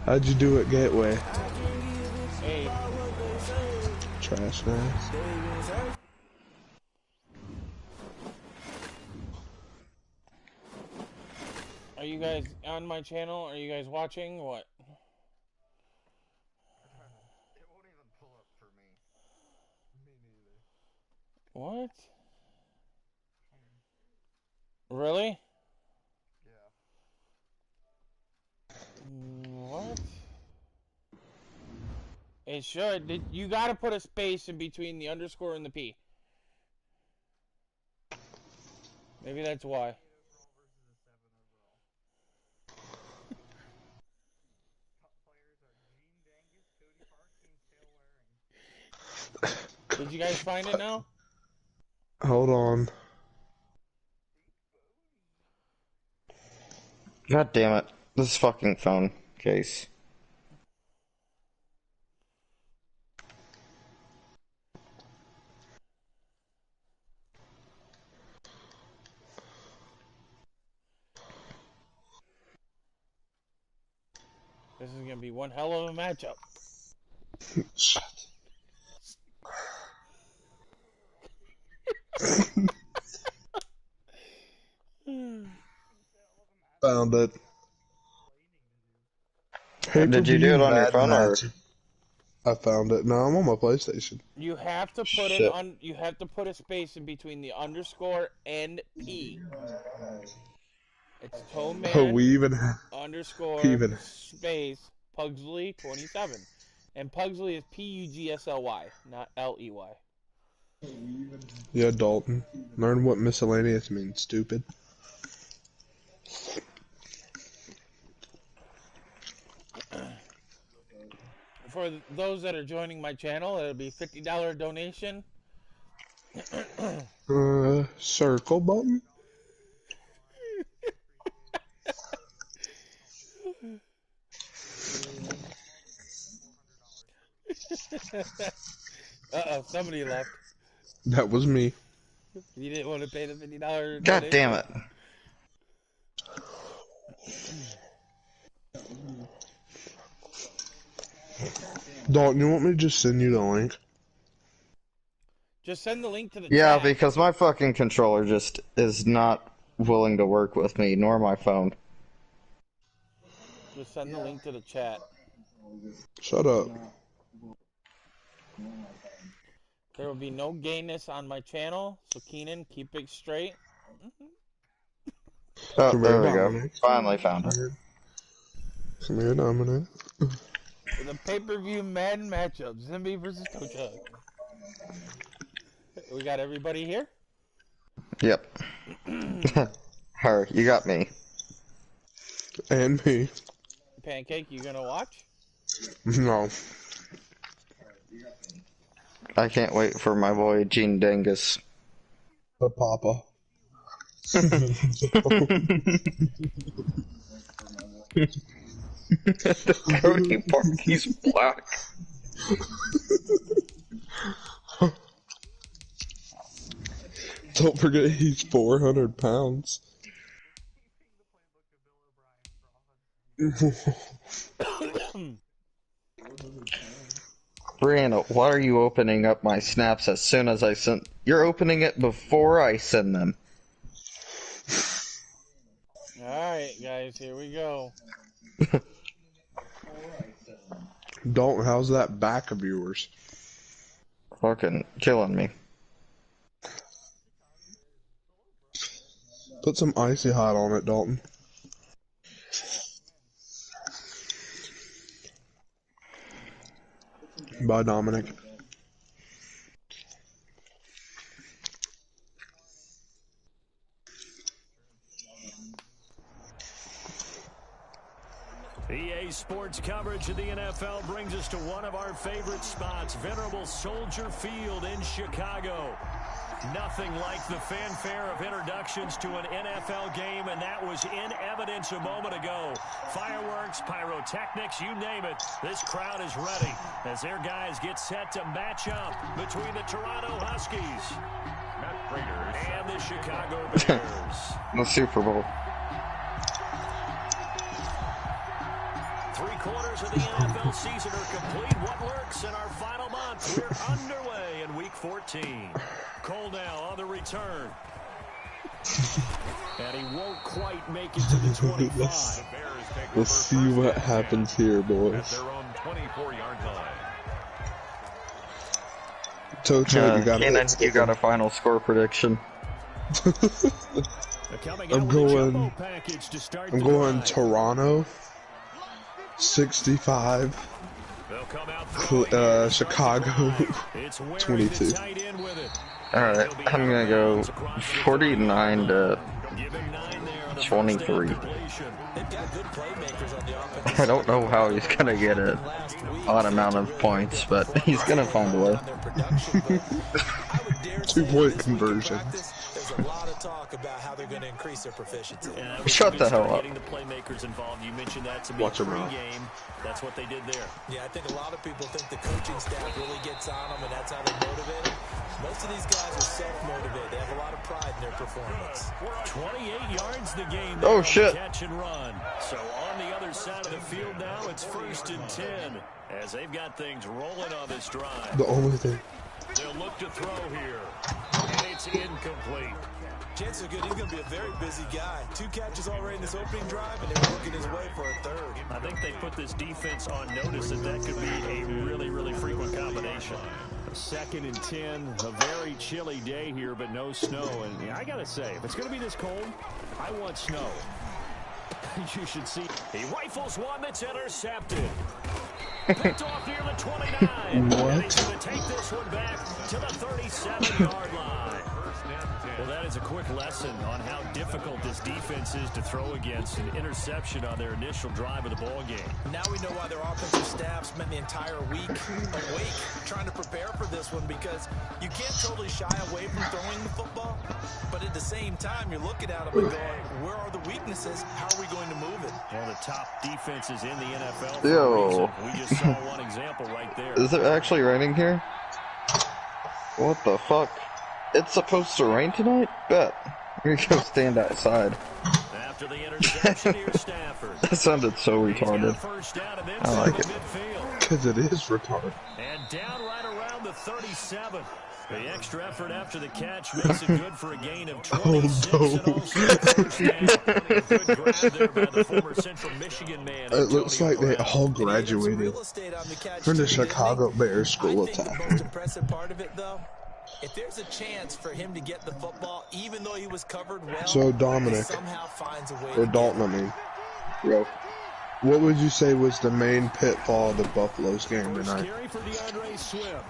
How'd you do it, Gateway? Hey. Trash ass. Are you guys on my channel? Are you guys watching? What? It won't even pull up for me. Me neither. What? Really? Yeah. What? It should. You gotta put a space in between the underscore and the P. Maybe that's why. Did you guys find it now? Hold on. God damn it. This fucking phone case. This is gonna be one hell of a matchup. Found it. Did you do it on your phone or? I found it. No, I'm on my PlayStation. You have to put you have to put a space in between the underscore and P. It's Toeman underscore space Pugsley 27. And Pugsley is P-U-G-S-L-Y, not L-E-Y. Yeah, Dalton. Learn what miscellaneous means, stupid. For those that are joining my channel, it'll be $50 donation. Circle button? Uh-oh, somebody left. That was me. You didn't want to pay the $50 God damn it. Dalton, you want me to just send you the link? Just send the link to the Yeah, chat. because my fucking controller just is not willing to work with me, nor my phone. Just send the link to the chat. Shut up. There will be no gayness on my channel, so Keenan, keep it straight. Oh, there we go. Finally found it. Come here, Dominic. For the pay-per-view Madden matchup, Zimbie versus TowTruck. We got everybody here? Yep. Her, you got me. And me. Pancake, you gonna watch? No. I can't wait for my boy Gene Dingus. The Papa. Cody Park, he's black. Don't forget he's 400 pounds. Brianna, why are you opening up my snaps as soon as I send? You're opening it before I send them. Alright, guys, here we go. Dalton, how's that back of yours? Fucking killing me. Put some icy hot on it, Dalton. Bye, Dominic. EA Sports coverage of the NFL brings us to one of our favorite spots, venerable Soldier Field in Chicago. Nothing like the fanfare of introductions to an NFL game, and that was in evidence a moment ago. Fireworks, pyrotechnics, you name it. This crowd is ready as their guys get set to match up between the Toronto Huskies And the Chicago Bears. The Super Bowl. 3/4 of the NFL season are complete. What lurks in our final month? We're underway in Week 14. Cole now on the return. And he won't quite make it to the 25. Let's see what happens here, boys. TowTruck, you got a final score prediction. I'm going Toronto 65, Chicago 22. Alright, I'm gonna go 49 to 23. I don't know how he's gonna get an odd amount of points, but he's gonna find a way. 2-point conversion. There's a lot of talk about how they're going to increase their proficiency. Shut the hell up. Getting the playmakers involved. You mentioned that to me pre-game. That's what they did there. Yeah, I think a lot of people think the coaching staff really gets on them, and that's how they motivate them. Most of these guys are self-motivated. They have a lot of pride in their performance. 28 yards the game. Oh, shit. Catch and run. So on the other side of the field now, it's 1st and 10 as they've got things rolling on this drive. The only thing. They'll look to throw here, and it's incomplete. Chances are good he's going to be a very busy guy. 2 catches already in this opening drive, and they're working his way for a 3rd. I think they put this defense on notice that could be a really, really frequent combination. 2nd and 10, a very chilly day here, but no snow. And I got to say, if it's going to be this cold, I want snow. You should see. He rifles one that's intercepted. Picked off near the 29. What? And he's going to take this one back to the 37-yard line. Well, that is a quick lesson on how difficult this defense is to throw against an interception on their initial drive of the ball game. Now we know why their offensive staff spent the entire week awake trying to prepare for this one, because you can't totally shy away from throwing the football, but at the same time, you're looking at them and going, where are the weaknesses? How are we going to move it? One of the top defenses in the NFL. Yo. We just saw one example right there. Is it actually raining here? What the fuck? It's supposed to rain tonight? Bet. We're gonna go stand outside. After the interception, here's Stafford. That sounded so retarded. I like it. Because it is retarded. And down right around the 37. The extra effort after the catch makes it good for a gain of 26 and also a first down. A good grab there by the former Central Michigan man. It looks like they all graduated from the Chicago Bears School of The most Tackling. impressive part of it, though, if there's a chance for him to get the football, even though he was covered well, So Dominic, he somehow finds a way or to Dalton, I mean, what would you say was the main pitfall of the Buffalo's game First tonight? carry for DeAndre Swift.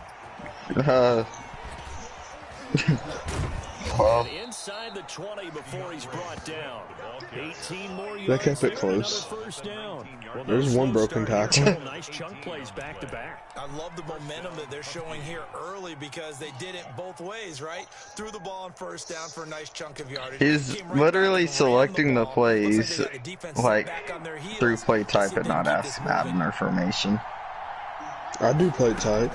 Well, Inside the 20 before he's brought down. 18 more yards. They kept it there, close. another first down. Well, There's one broken tackle. Nice chunk plays back to back. I love the momentum that they're showing here early, because they did it both ways, right? Threw the ball on first down for a nice chunk of yardage. he's Came right literally back and ran selecting the ball. plays Looks like they got the defense like back on their heels. through play type See if and they not can keep as this Madden moving. or formation. I do play tight.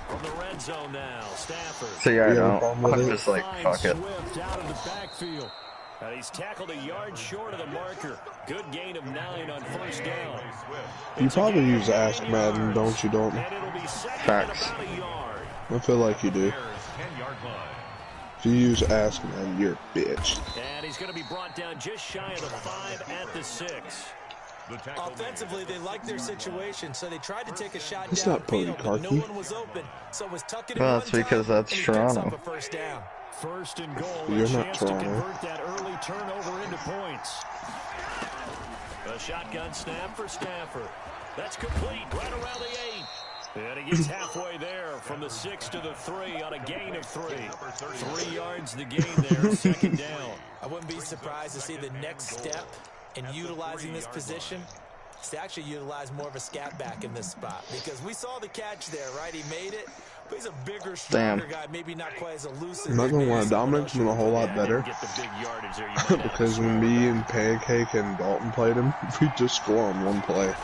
From the red zone now, Stafford. See, I You have a don't. problem with I'm it? just like, fuck it. Swift out of the backfield. And he's tackled a yard short of the marker. Good gain of 9 on first down. You probably use Ask Madden, don't you, Dalton? And it'll be second Facts. and about a yard. I feel like you do. If you use Ask Madden, you're a bitch. And he's going to be brought down just shy of the 5 at the 6. Offensively, they like their situation, so they tried to take a shot It's not downfield, but no Pody one was open. So it was tuck it in Well, one that's because time, that's and he picks up Toronto. a first down. First and goal. You're a not chance to Toronto. convert that early turnover into points. A shotgun snap for Stafford. That's complete right around the 8. And he gets halfway there from the 6 to the 3 on a gain of 3. 3 yards the gain there, second down. I wouldn't be surprised to see the next step in utilizing this position is to actually utilize more of a scat back in this spot, because we saw the catch there, right? He made it, but he's a bigger, stronger guy, maybe not quite as elusive. I'm not gonna lie, Dominic's been a whole lot better. Get the big yardage there, you might have Because to when slow me down. and Pancake and Dalton played him, we just score on one play.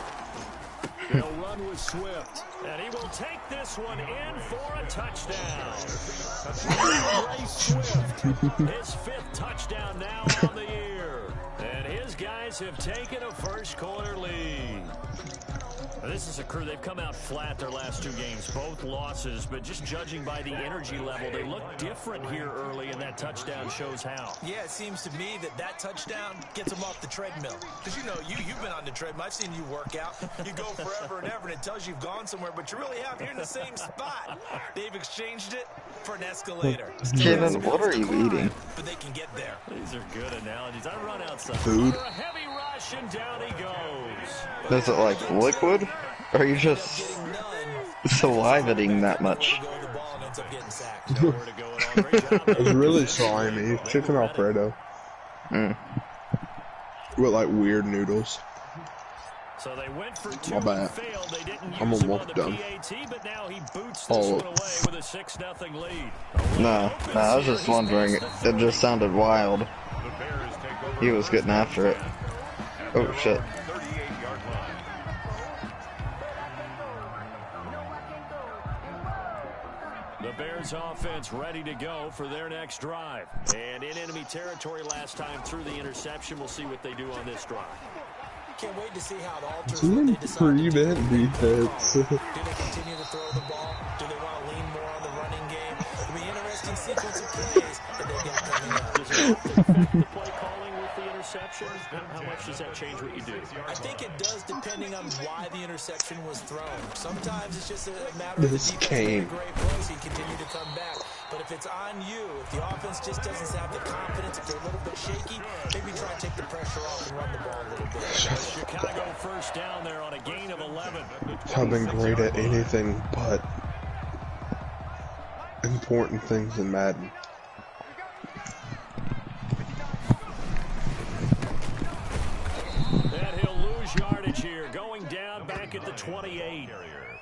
They'll run one with Swift. And he will take this one in for a touchdown. Ray Swift, his 5th touchdown now on the year. And his guys have taken a first-quarter lead. This is a crew, they've come out flat their last 2 games, both losses, but just judging by the energy level, they look different here early, and that touchdown shows how. Yeah, it seems to me that touchdown gets them off the treadmill. Because, you know, you've been on the treadmill. I've seen you work out. You go forever and ever, and it tells you you've gone somewhere, but you really haven't. You're in the same spot. They've exchanged it for an escalator. Kenan, what are you eating? But they can get there. These are good analogies. I run outside. Food. For a heavy rush, and down he goes. Is it like liquid? Or are you just salivating that much? It's really slimy. Chicken Alfredo. With like weird noodles. So they went for 2 My bad. and failed. They didn't use I'm him on almost the done. PAT, but now he boots this one away with a 6-0 lead. No, I was just wondering. It just sounded wild. He was getting after it. Oh shit. The Bears offense ready to go for their next drive. And in enemy territory last time through the interception. We'll see what they do on this drive. Can't wait to see how it alters Team what they decide to do. prevent defense. Do they continue to throw the ball? Do they want to lean more on the running game? It'll be an interesting sequence of plays that they got coming up. Does it affect the play calling with the interception? How much does that change what you do? I think it does, depending on why the interception was thrown. Sometimes it's just a matter of the This defense game. making a great play, so you continue to come back. But if it's on you, if the offense just doesn't have the confidence, if they're a little bit shaky, maybe try to take the pressure off and run the ball a little bit. Chicago first down there on a gain of 11. I've been great at anything but important things in Madden. And he'll lose yardage here, going down back at the 28.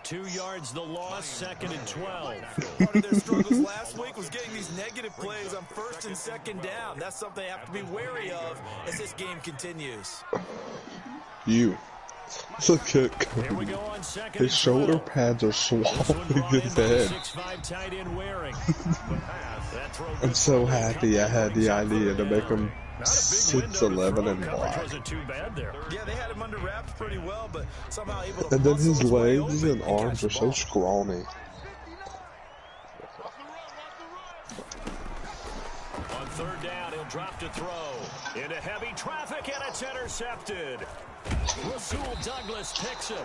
2 yards the loss, 2nd and 12. Part of their struggles last week was getting these negative plays on 1st and 2nd down. That's something they have to be wary of as this game continues. You. Look at Here we Cody. go on 2nd His and shoulder 12. pads are This one swallowing brought his in by the head. 6'5" tight end Waring. That throw I'm good so for him. happy I had the idea to make him Not a big window to 6'11" throw. and Coverage black. wasn't too bad there. Yeah, they had him under wraps pretty well, but somehow able to And then muscle his his way legs open and arms catch are the so ball. scrawny. On 3rd down, he'll drop to throw. Into heavy traffic, and it's intercepted. Rasul Douglas picks it,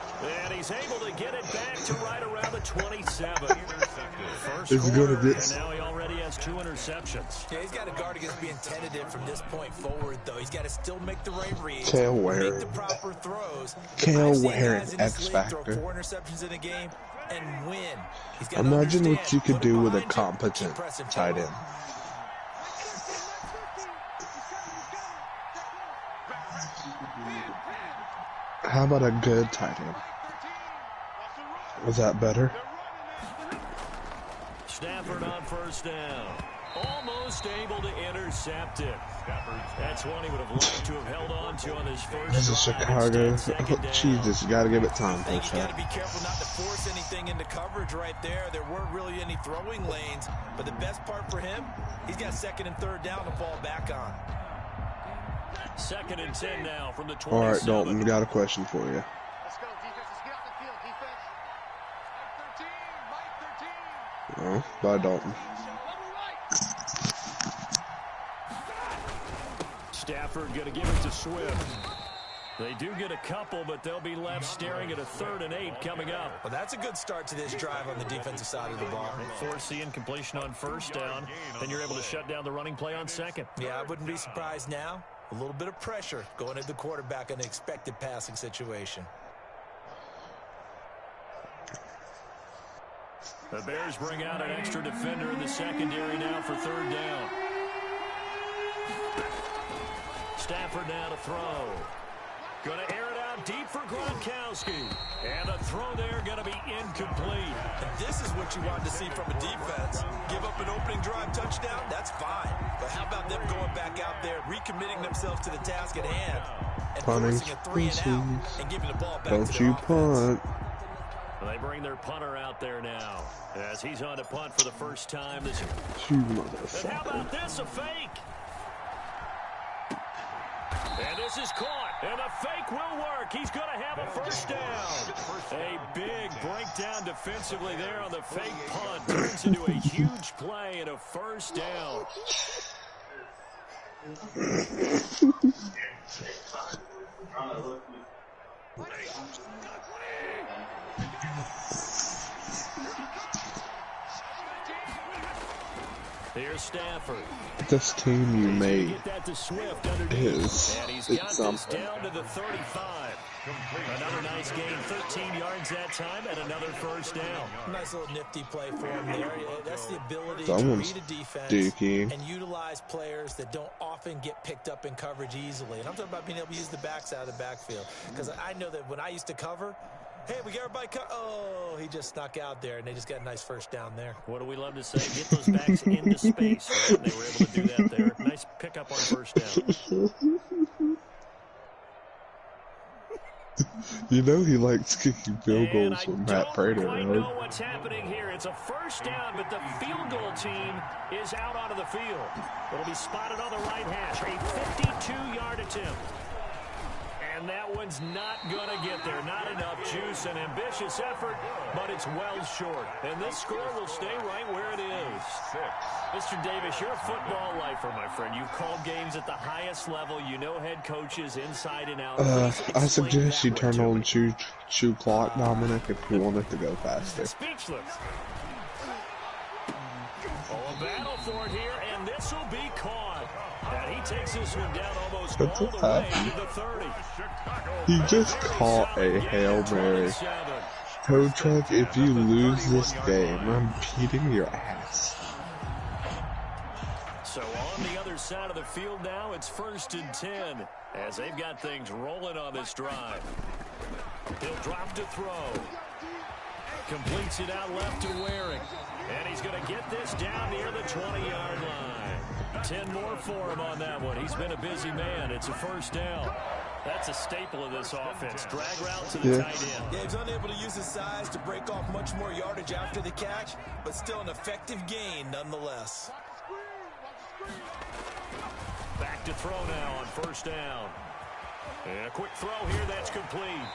and he's able to get it back to right around the 27. First It's gonna quarter, get- and now he already has 2 interceptions. Yeah, he's got to guard against being tentative from this point forward, though. He's got to still make the right reads, Kale make Waring. the proper throws. Kale I've seen Waring, guys in this X league factor. throw 4 interceptions in a game and win. He's got to Imagine what understand, you could put it do with a behind you, competent keep pressing tight forward. end. How about a good tight end? Was that better? Stafford on 1st down. Almost able to intercept it. That's one he would have liked to have held on to on his first This is drive. Chicago. Instead, 2nd down. Jesus, you gotta give it time, I think Coach. you got to be careful not to force anything into coverage right there. There weren't really any throwing lanes, but the best part for him, he's got 2nd and 3rd down to fall back on. 2nd and 10 now from the 27. All right, Dalton, we got a question for you. Let's go, defense. Let's get out the field, defense. Mike 13, Mike 13. Oh, bye, Dalton. Stafford going to give it to Swift. They do get a couple, but they'll be left staring at a 3rd and 8 coming up. Well, that's a good start to this drive on the defensive side of the ball. Force the incompletion on 1st down, then you're able to shut down the running play on 2nd. Yeah, I wouldn't be surprised now. A little bit of pressure going at the quarterback in an expected passing situation. The Bears bring out an extra defender in the secondary now for 3rd down. Stafford now to throw. Going to air it out deep for Gronkowski. And the throw there going to be incomplete. And this is what you wanted to see from a defense. Give up an opening drive touchdown, that's fine. But how about them going back out there, recommitting themselves to the task at hand, and Punting, forcing a 3 and out, and giving the ball back Don't to their you offense. punt. They bring their punter out there now as he's on to punt for the first time this year. And how about this, a fake? And this is caught, and the fake will work. He's going to have a first down. A big breakdown defensively there on the fake punt. Turns into a huge play and a first down. Here's Stafford. This team you made is it's something. Down to the 35. Another nice gain, 13 yards that time, and another first down. Nice little nifty play for him there. That's the ability Someone's to read a defense digging and utilize players that don't often get picked up in coverage easily. And I'm talking about being able to use the backs out of the backfield. Because I know that when I used to cover, hey, we got everybody oh, he just snuck out there, and they just got a nice first down there. What do we love to say? Get those backs into space. Right? They were able to do that there. Nice pickup on first down. You know he likes kicking field goals with Matt Prater, right? I don't know what's happening here. It's a first down, but the field goal team is out onto the field. It'll be spotted on the right hash. A 52-yard attempt. And that one's not going to get there. Not enough juice. An ambitious effort, but it's well short. And this score will stay right where it is. Mr. Davis, you're a football lifer, my friend. You've called games at the highest level. You know head coaches inside and out. I suggest you turn on shoe clock, Dominic, if you want it to go faster. Speechless. Oh, a battle for it here, and this will be caught. And he takes this one down almost all the way to the 30. He just caught a Hail Mary. TowTruck, if you lose this game, I'm beating your ass. So on the other side of the field now, it's 1st and 10 as they've got things rolling on this drive. He'll drop to throw. Completes it out left to Waring. And he's going to get this down near the 20-yard line. 10 more for him on that one. He's been a busy man. It's a first down. That's a staple of this offense. Drag route to the tight end. Yeah, he's unable to use his size to break off much more yardage after the catch, but still an effective gain nonetheless. Back to throw now on first down. And a quick throw here that's complete.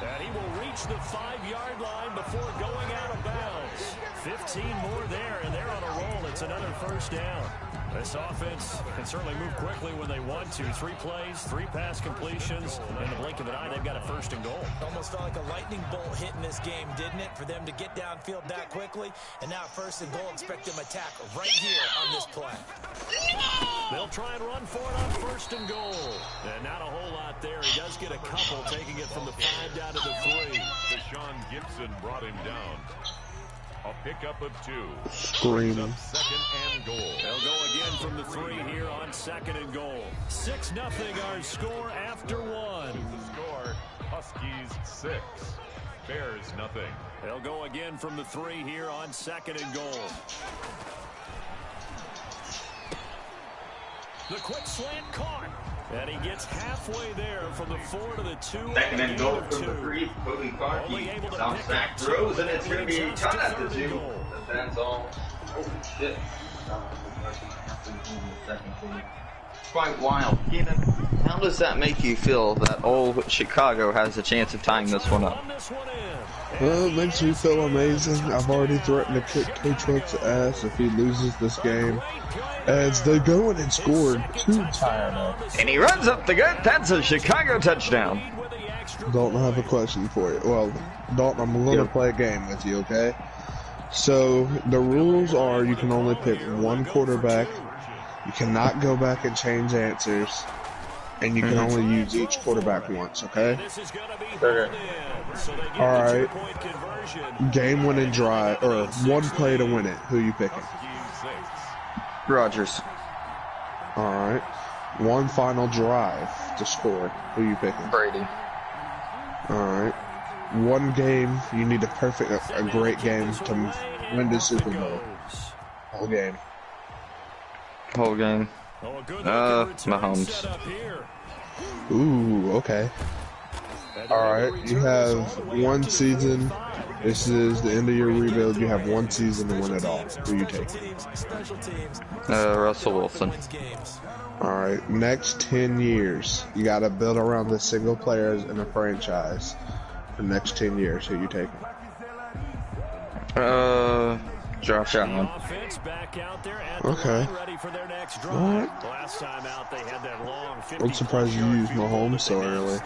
And he will reach the 5-yard line before going out of bounds. 15 more there, and they're on a roll. It's another first down. This offense can certainly move quickly when they want to. 3 plays, 3 pass completions. In the blink of an eye, they've got a 1st and goal. Almost felt like a lightning bolt hit in this game, didn't it? For them to get downfield that quickly. And now 1st and goal, expect them to attack right here on this play. They'll try and run for it on 1st and goal. And not a whole lot there. He does get a couple, taking it from the 5 down to the 3. Deshaun Gibson brought him down. A pickup of 2. Screaming. 2nd and goal. They'll go again from the 3 here on 2nd and goal. 6-0 our score after 1. The score, Huskies 6, Bears nothing. They'll go again from the 3 here on 2nd and goal. The quick slant caught. And he gets halfway there from the 4 to the 2. 2nd and goal from the 3. Cody Clarkey. Some sack throws, and it's going to be cut at the 2. That's all. Holy shit. Quite wild. Keenan, how does that make you feel that old Chicago has a chance of tying this one up? Well, it makes me feel amazing. I've already threatened to kick TowTruck's ass if he loses this game. As they go in and scored 2 tired of. And he runs up the gut. That's a Chicago touchdown. Dalton, I have a question for you. Well, Dalton, I'm going to play a game with you, okay? So, the rules are you can only pick 1 quarterback. You cannot go back and change answers. And you can only use each quarterback once, okay? Okay. Alright. Game-winning drive, or 1 play to win it. Who you picking? Rodgers. Alright. 1 final drive to score. Who you picking? Brady. Alright. 1 game, you need a great game to win the Super Bowl. Whole game. Whole game. Mahomes. Ooh, okay. Alright, you have one season. This is the end of your rebuild. You have one season to win it all. Who you taking? Russell Wilson. Alright, next 10 years. You gotta build around the single players in a franchise. For the next 10 years, who you taking? Josh Allen. Okay. Alright. I'm surprised you used Mahomes so early.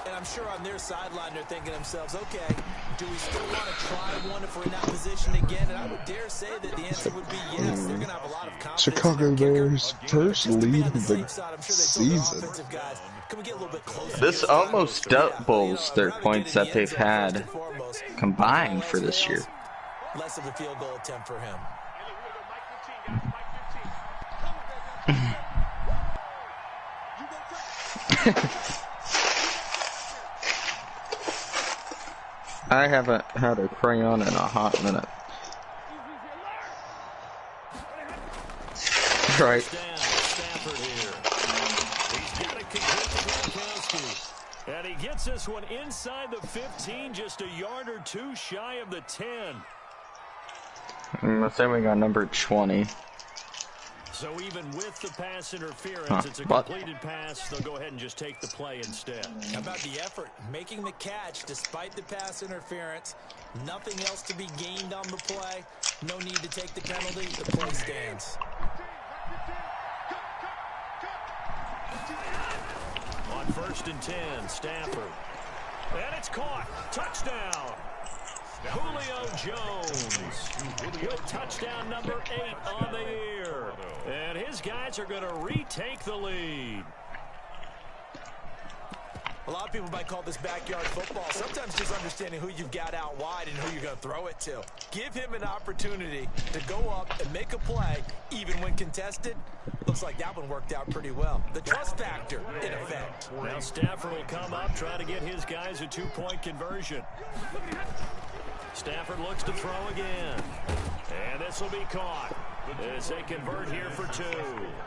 And I'm sure on their sideline they're thinking to themselves, okay, do we still want to try one if we're in that position again? And I would dare say that the answer would be yes. They're going to have a lot of confidence. Chicago Bears' first lead of the season. This almost doubles their points that they've had combined for this year. Less of a field goal attempt for him. I haven't had a crayon in a hot minute. Right. And he gets this one inside the 15, just a yard or two shy of the 10. I'm assuming on number 20. So even with the pass interference, it's a completed pass. They'll go ahead and just take the play instead. How about the effort? Making the catch despite the pass interference. Nothing else to be gained on the play. No need to take the penalty. The play stands. On 1st and 10, Stafford. And it's caught. Touchdown. Julio Jones with touchdown number 8 on the year. And his guys are going to retake the lead. A lot of people might call this backyard football. Sometimes just understanding who you've got out wide and who you're going to throw it to. Give him an opportunity to go up and make a play, even when contested. Looks like that one worked out pretty well. The trust factor in effect. Now Stafford will come up, try to get his guys a 2-point conversion. Stafford looks to throw again. And this will be caught as they convert here for 2.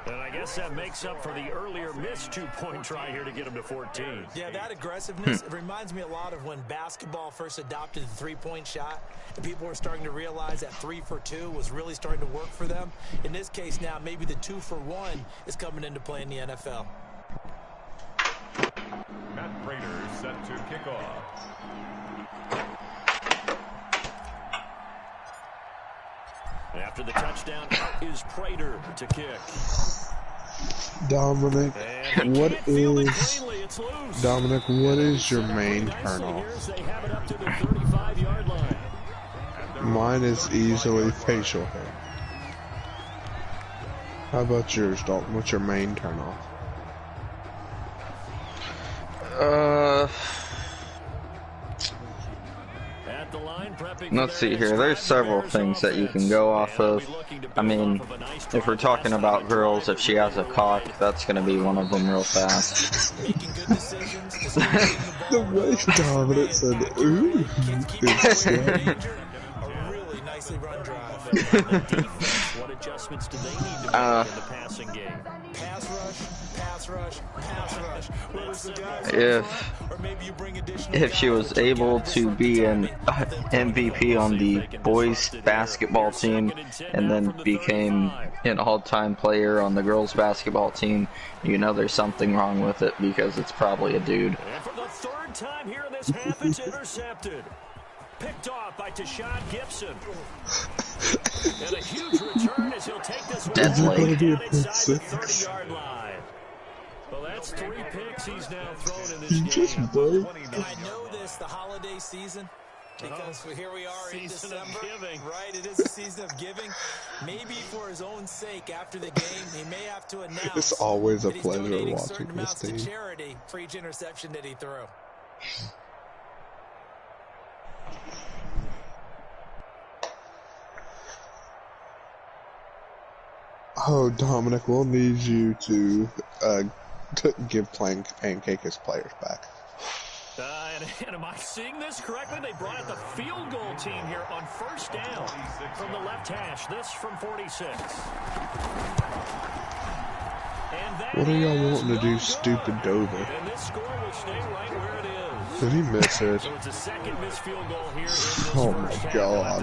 And I guess that makes up for the earlier missed 2-point try here to get him to 14. Yeah, that aggressiveness, it reminds me a lot of when basketball first adopted the 3-point shot. And people were starting to realize that 3 for 2 was really starting to work for them. In this case now, maybe the 2 for 1 is coming into play in the NFL. Matt Prater set to kick off. After the touchdown, is Prater to kick. Dominic, what is your main turnoff? Mine is easily facial hair. How about yours, Dalton? What's your main turnoff? Let's see here. There's several things that you can go off of. I mean, if we're talking about girls, if she has a cock, that's going to be one of them real fast. The way Dominic said, ooh, it's What adjustments do they need to make in the passing game? Pass rush, pass rush, pass rush. If she was able to be an MVP on the boys basketball team and then became an all-time player on the girls basketball team, you know there's something wrong with it because it's probably a dude. And for the 3rd time here in this half, it's intercepted. Picked off by Tashawn Gibson. And a huge return as he'll take this one down inside the 30-yard line. Well, that's 3 picks he's now thrown in this game. I know this, the holiday season, because here we are in December. Right, it is a season of giving. Maybe for his own sake, after the game, he may have to announce It's always a pleasure watching certain this amounts team. to charity for each interception that he threw. Oh, Dominic, we'll need you to give Pancake his players back. And am I seeing this correctly? They brought out the field goal team here on 1st down from the left hash. This from 46. What are y'all wanting to do, stupid Dover? And this score will stay right where it is. Did he miss it? So it's a second missed field goal here in this Oh first my half. God.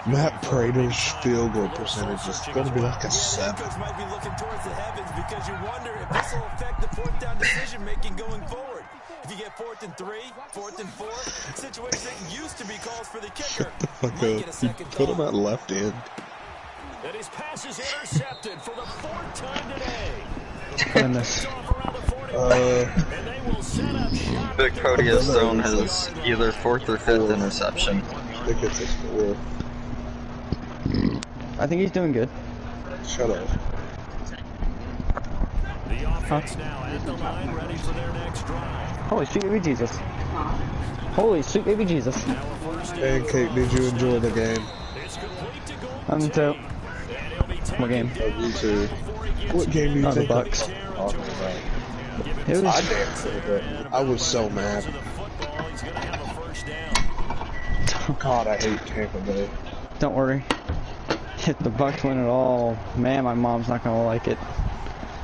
Matt Prater's field goal percentage is going to be like a 7. Coach might be looking towards the heavens because you wonder if this will affect the fourth down decision making going forward. If you get 4th and 3, 4th and 4, situations that used to be calls for the kicker. Put him at left end. And his pass is intercepted for the 4th time today. Goodness. But Cody has thrown his either 4th or 5th interception. I think it's his 4th. I think he's doing good. Shut up. The offense now at the line, ready for their next drive. Holy sweet baby Jesus. Holy sweet baby Jesus. And Kate, did you enjoy the game? So, what game? Me too. What game do you think? The Bucks. It was. I was so mad. God, I hate Tampa Bay. Don't worry. If the Bucks win it all, man, my mom's not gonna like it.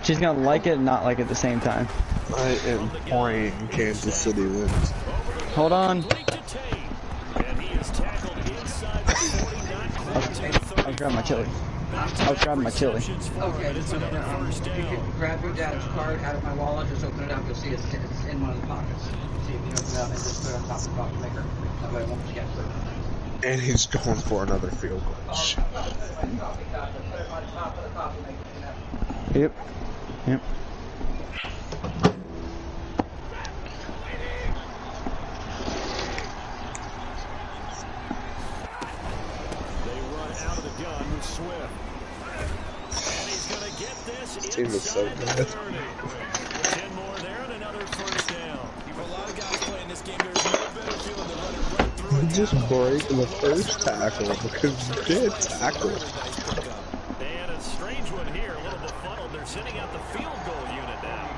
She's gonna like it and not like it at the same time. I am praying Kansas City wins. Hold on. I'll grab my chili. I was grabbing my chili. Okay, you can grab your dad's card out of my wallet, just open it up, you'll see it's in one of the pockets. See if you open it up and just put it on top of the coffee maker. That way it won't forget to. And he's going for another field goal. Yep. Yep. This team is so good. 10 more there and another first down. For a lot of guys playing this game, there's no better feeling than running right through it. Just break the first tackle because you did tackle. And a strange one here, a little befuddled. They're sitting at the field goal unit now.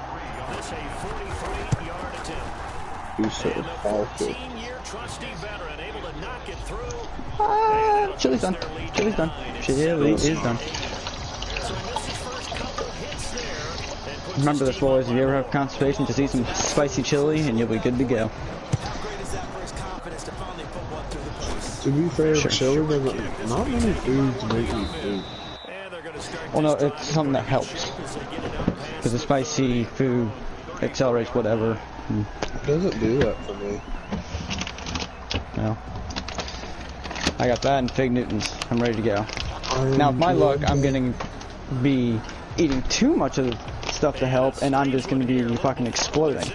This a 43-yard attempt. You so awful. 14-year trusty veteran able to knock it through. Chili's done. Chili's done. Chili is done. Remember this, boys. If you ever have constipation, just eat some spicy chili and you'll be good to go. To be fair, chili doesn't. Not many foods make me food. Well, no, it's something that helps. Because the spicy food accelerates whatever. It doesn't do that for me. No. I got that and Fig Newtons. I'm ready to go. Now, with my luck, I'm going to be eating too much of the stuff to help, and I'm just going to be fucking exploding.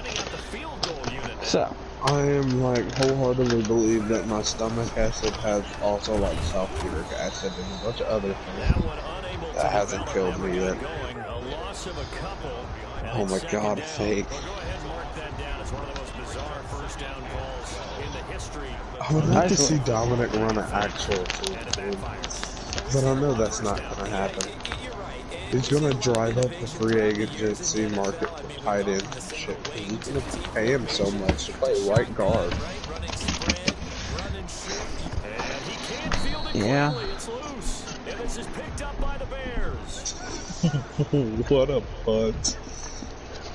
So. I am like wholeheartedly believe that my stomach acid has also like sulfuric acid and a bunch of other things that hasn't killed me yet. Oh my god, fake. I would like to see Dominic run an actual team, but I know that's not going to happen. He's gonna drive up the free agency market for tight end and shit. He's gonna pay him so much to play right guard. Yeah. What a punt.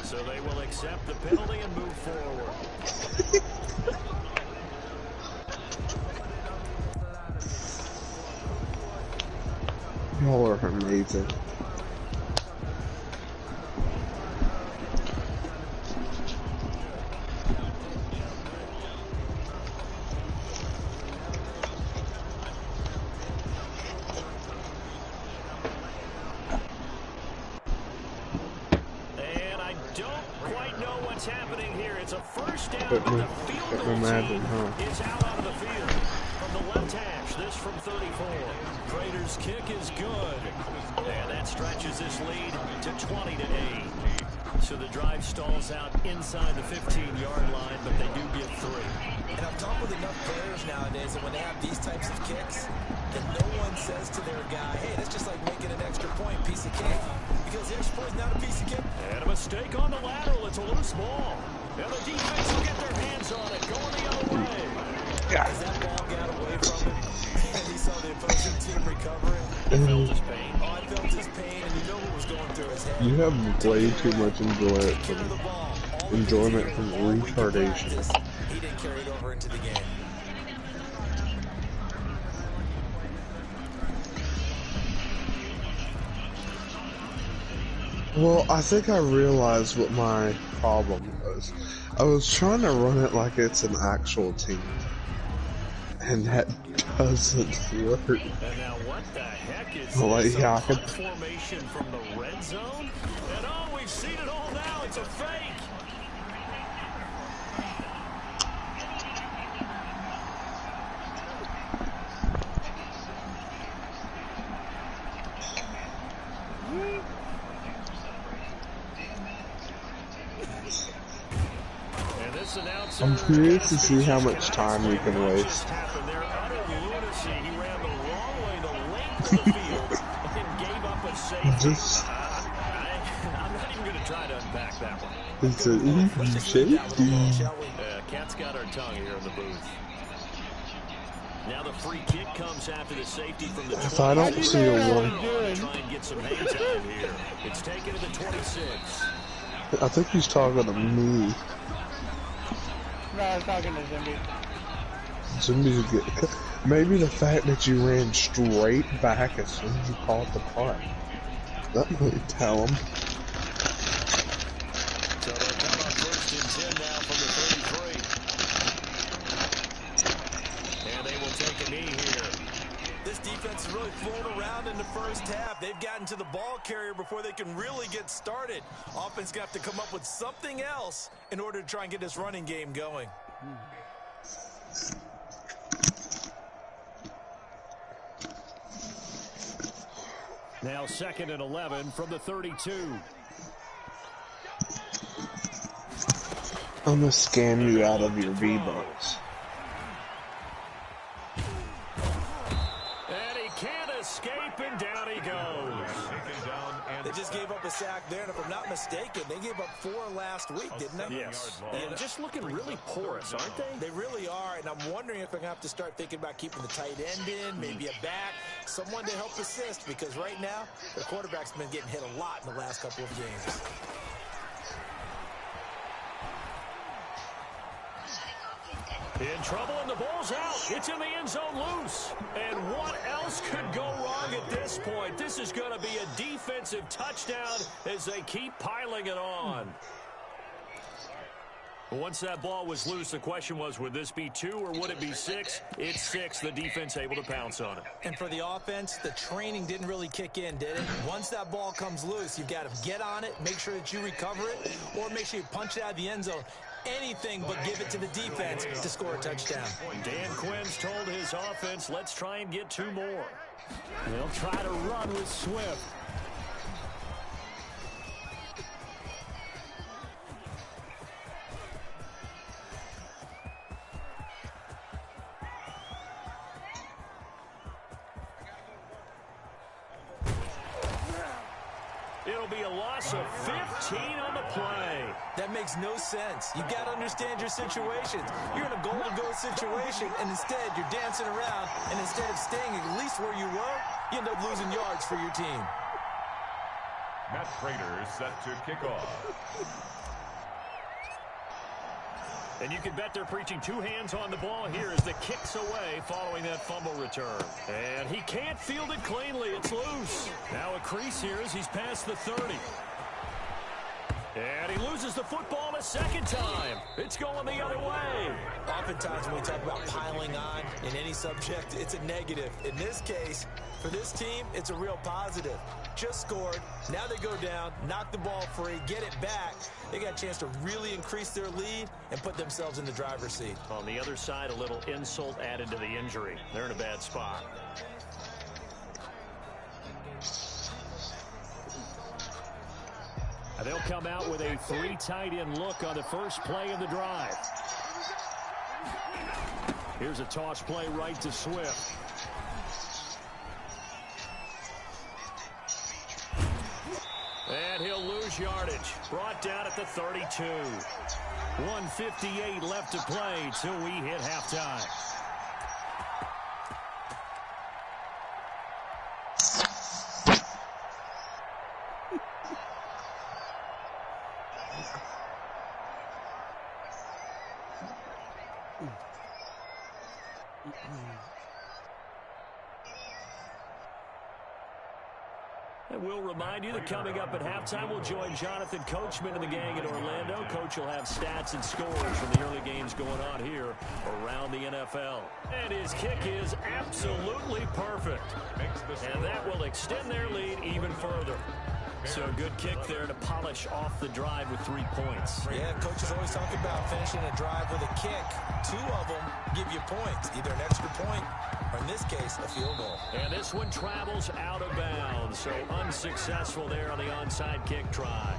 So they will accept the penalty and move forward. Y'all are amazing. Madden, is out of the field from the left hash. This from 34. Prater's kick is good, and that stretches this lead to 20-8. So the drive stalls out inside the 15-yard line, but they do get 3. And I've talked with enough players nowadays that when they have these types of kicks, that no one says to their guy, "Hey, that's just like making an extra point, piece of cake," because the extra point is not a piece of cake. And a mistake on the lateral. It's a loose ball. And the defense will get their hands on it, going the other way. As that ball got away from him, And he saw the opposing team recovering. He felt his pain. Oh, I felt his pain, and you know what was going through his head. You have way too much enjoyment from retardation. He didn't carry it over into the game. Well, I think I realized what my problem was. I was trying to run it like it's an actual team. And that doesn't work. And now what the heck is this? A punt formation from the red zone? And oh, we've seen it all now. It's a fake. I'm curious to see how much time we can waste. Just I'm not even going to try to unpack that one. It's an easy safety. Cat's got our tongue here in the booth. Now the free kick comes after the safety from the 20. If I don't see a one, try and get some hang time here. It's taken to the 26. I think he's talking to me. No, I was talking to Zimbie. Zimbie's good. Maybe the fact that you ran straight back as soon as you caught the punt. That might tell him. So they'll come up 1st and 10 now from the 33. And they will take a knee here. This defense is really flown around in the first half. They've gotten to the ball carrier before they can really get started. Offense going to have to come up with something else in order to try and get this running game going. Now 2nd and 11 from the 32. I'm gonna scam you out of your V-Bucks. And he can't escape, and down he goes. They just gave up a sack there, and if I'm not mistaken, they gave up 4 last week, didn't they? Yes. And just looking really porous, aren't they? They really are, and I'm wondering if they're going to have to start thinking about keeping the tight end in, maybe a back, someone to help assist, because right now, the quarterback's been getting hit a lot in the last couple of games. In trouble, and the ball's out. It's in the end zone loose. And what else could go wrong at this point? This is going to be a defensive touchdown as they keep piling it on. Once that ball was loose, the question was, would this be 2 or would it be 6? It's 6. The defense able to pounce on it. And for the offense, the training didn't really kick in, did it? Once that ball comes loose, you've got to get on it, make sure that you recover it, or make sure you punch it out of the end zone. Anything but give it to the defense to score a touchdown. Dan Quinn's told his offense, let's try and get 2 more. They'll try to run with Swift. It'll be a loss of 15 on the play. That makes no sense. You've got to understand your situations. You're in a goal-to-go situation, and instead you're dancing around, and instead of staying at least where you were, you end up losing yards for your team. Matt Prater is set to kick off. And you can bet they're preaching 2 hands on the ball here as the kick's away following that fumble return. And he can't field it cleanly. It's loose. Now a crease here as he's past the 30. And he loses the football a second time. It's going the other way. Oftentimes when we talk about piling on in any subject, it's a negative. In this case, for this team, it's a real positive. Just scored. Now they go down, knock the ball free, get it back. They got a chance to really increase their lead and put themselves in the driver's seat. On the other side, a little insult added to the injury. They're in a bad spot. They'll come out with a 3 tight end look on the first play of the drive. Here's a toss play right to Swift. And he'll lose yardage. Brought down at the 32. 1:58 left to play till we hit halftime. And we'll remind you that coming up at halftime, we'll join Jonathan Coachman and the gang in Orlando. Coach will have stats and scores from the early games going on here around the NFL. And his kick is absolutely perfect. And that will extend their lead even further. So a good kick there to polish off the drive with 3 points. Yeah, coaches always talk about finishing a drive with a kick. 2 of them give you points, either an extra point or, in this case, a field goal. And this one travels out of bounds, so unsuccessful there on the onside kick try.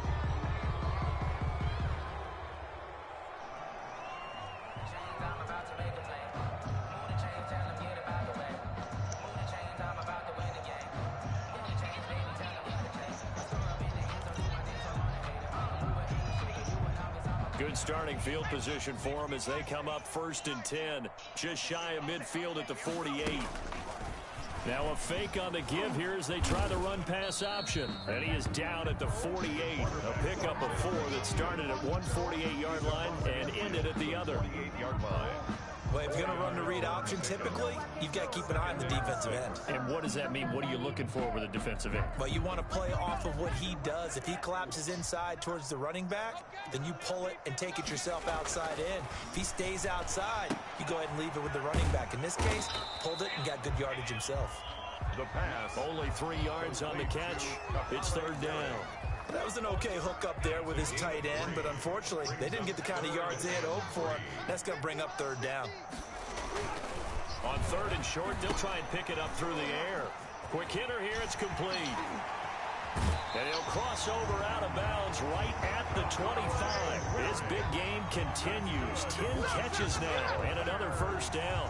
Good starting field position for them as they come up 1st and 10. Just shy of midfield at the 48. Now a fake on the give here as they try the run-pass option. And he is down at the 48. A pickup of 4 that started at one 48-yard line and ended at the other. 48-yard line. Well, if you're going to run the read option, typically, you've got to keep an eye on the defensive end. And what does that mean? What are you looking for with a defensive end? Well, you want to play off of what he does. If he collapses inside towards the running back, then you pull it and take it yourself outside in. If he stays outside, you go ahead and leave it with the running back. In this case, pulled it and got good yardage himself. The pass. Only 3 yards on the catch. It's 3rd down. That was an okay hook up there with his tight end, but unfortunately, they didn't get the kind of yards they had hoped for. That's going to bring up 3rd down. On 3rd and short, they'll try and pick it up through the air. Quick hitter here, it's complete. And he'll cross over out of bounds right at the 25. His big game continues. 10 catches now and another 1st down.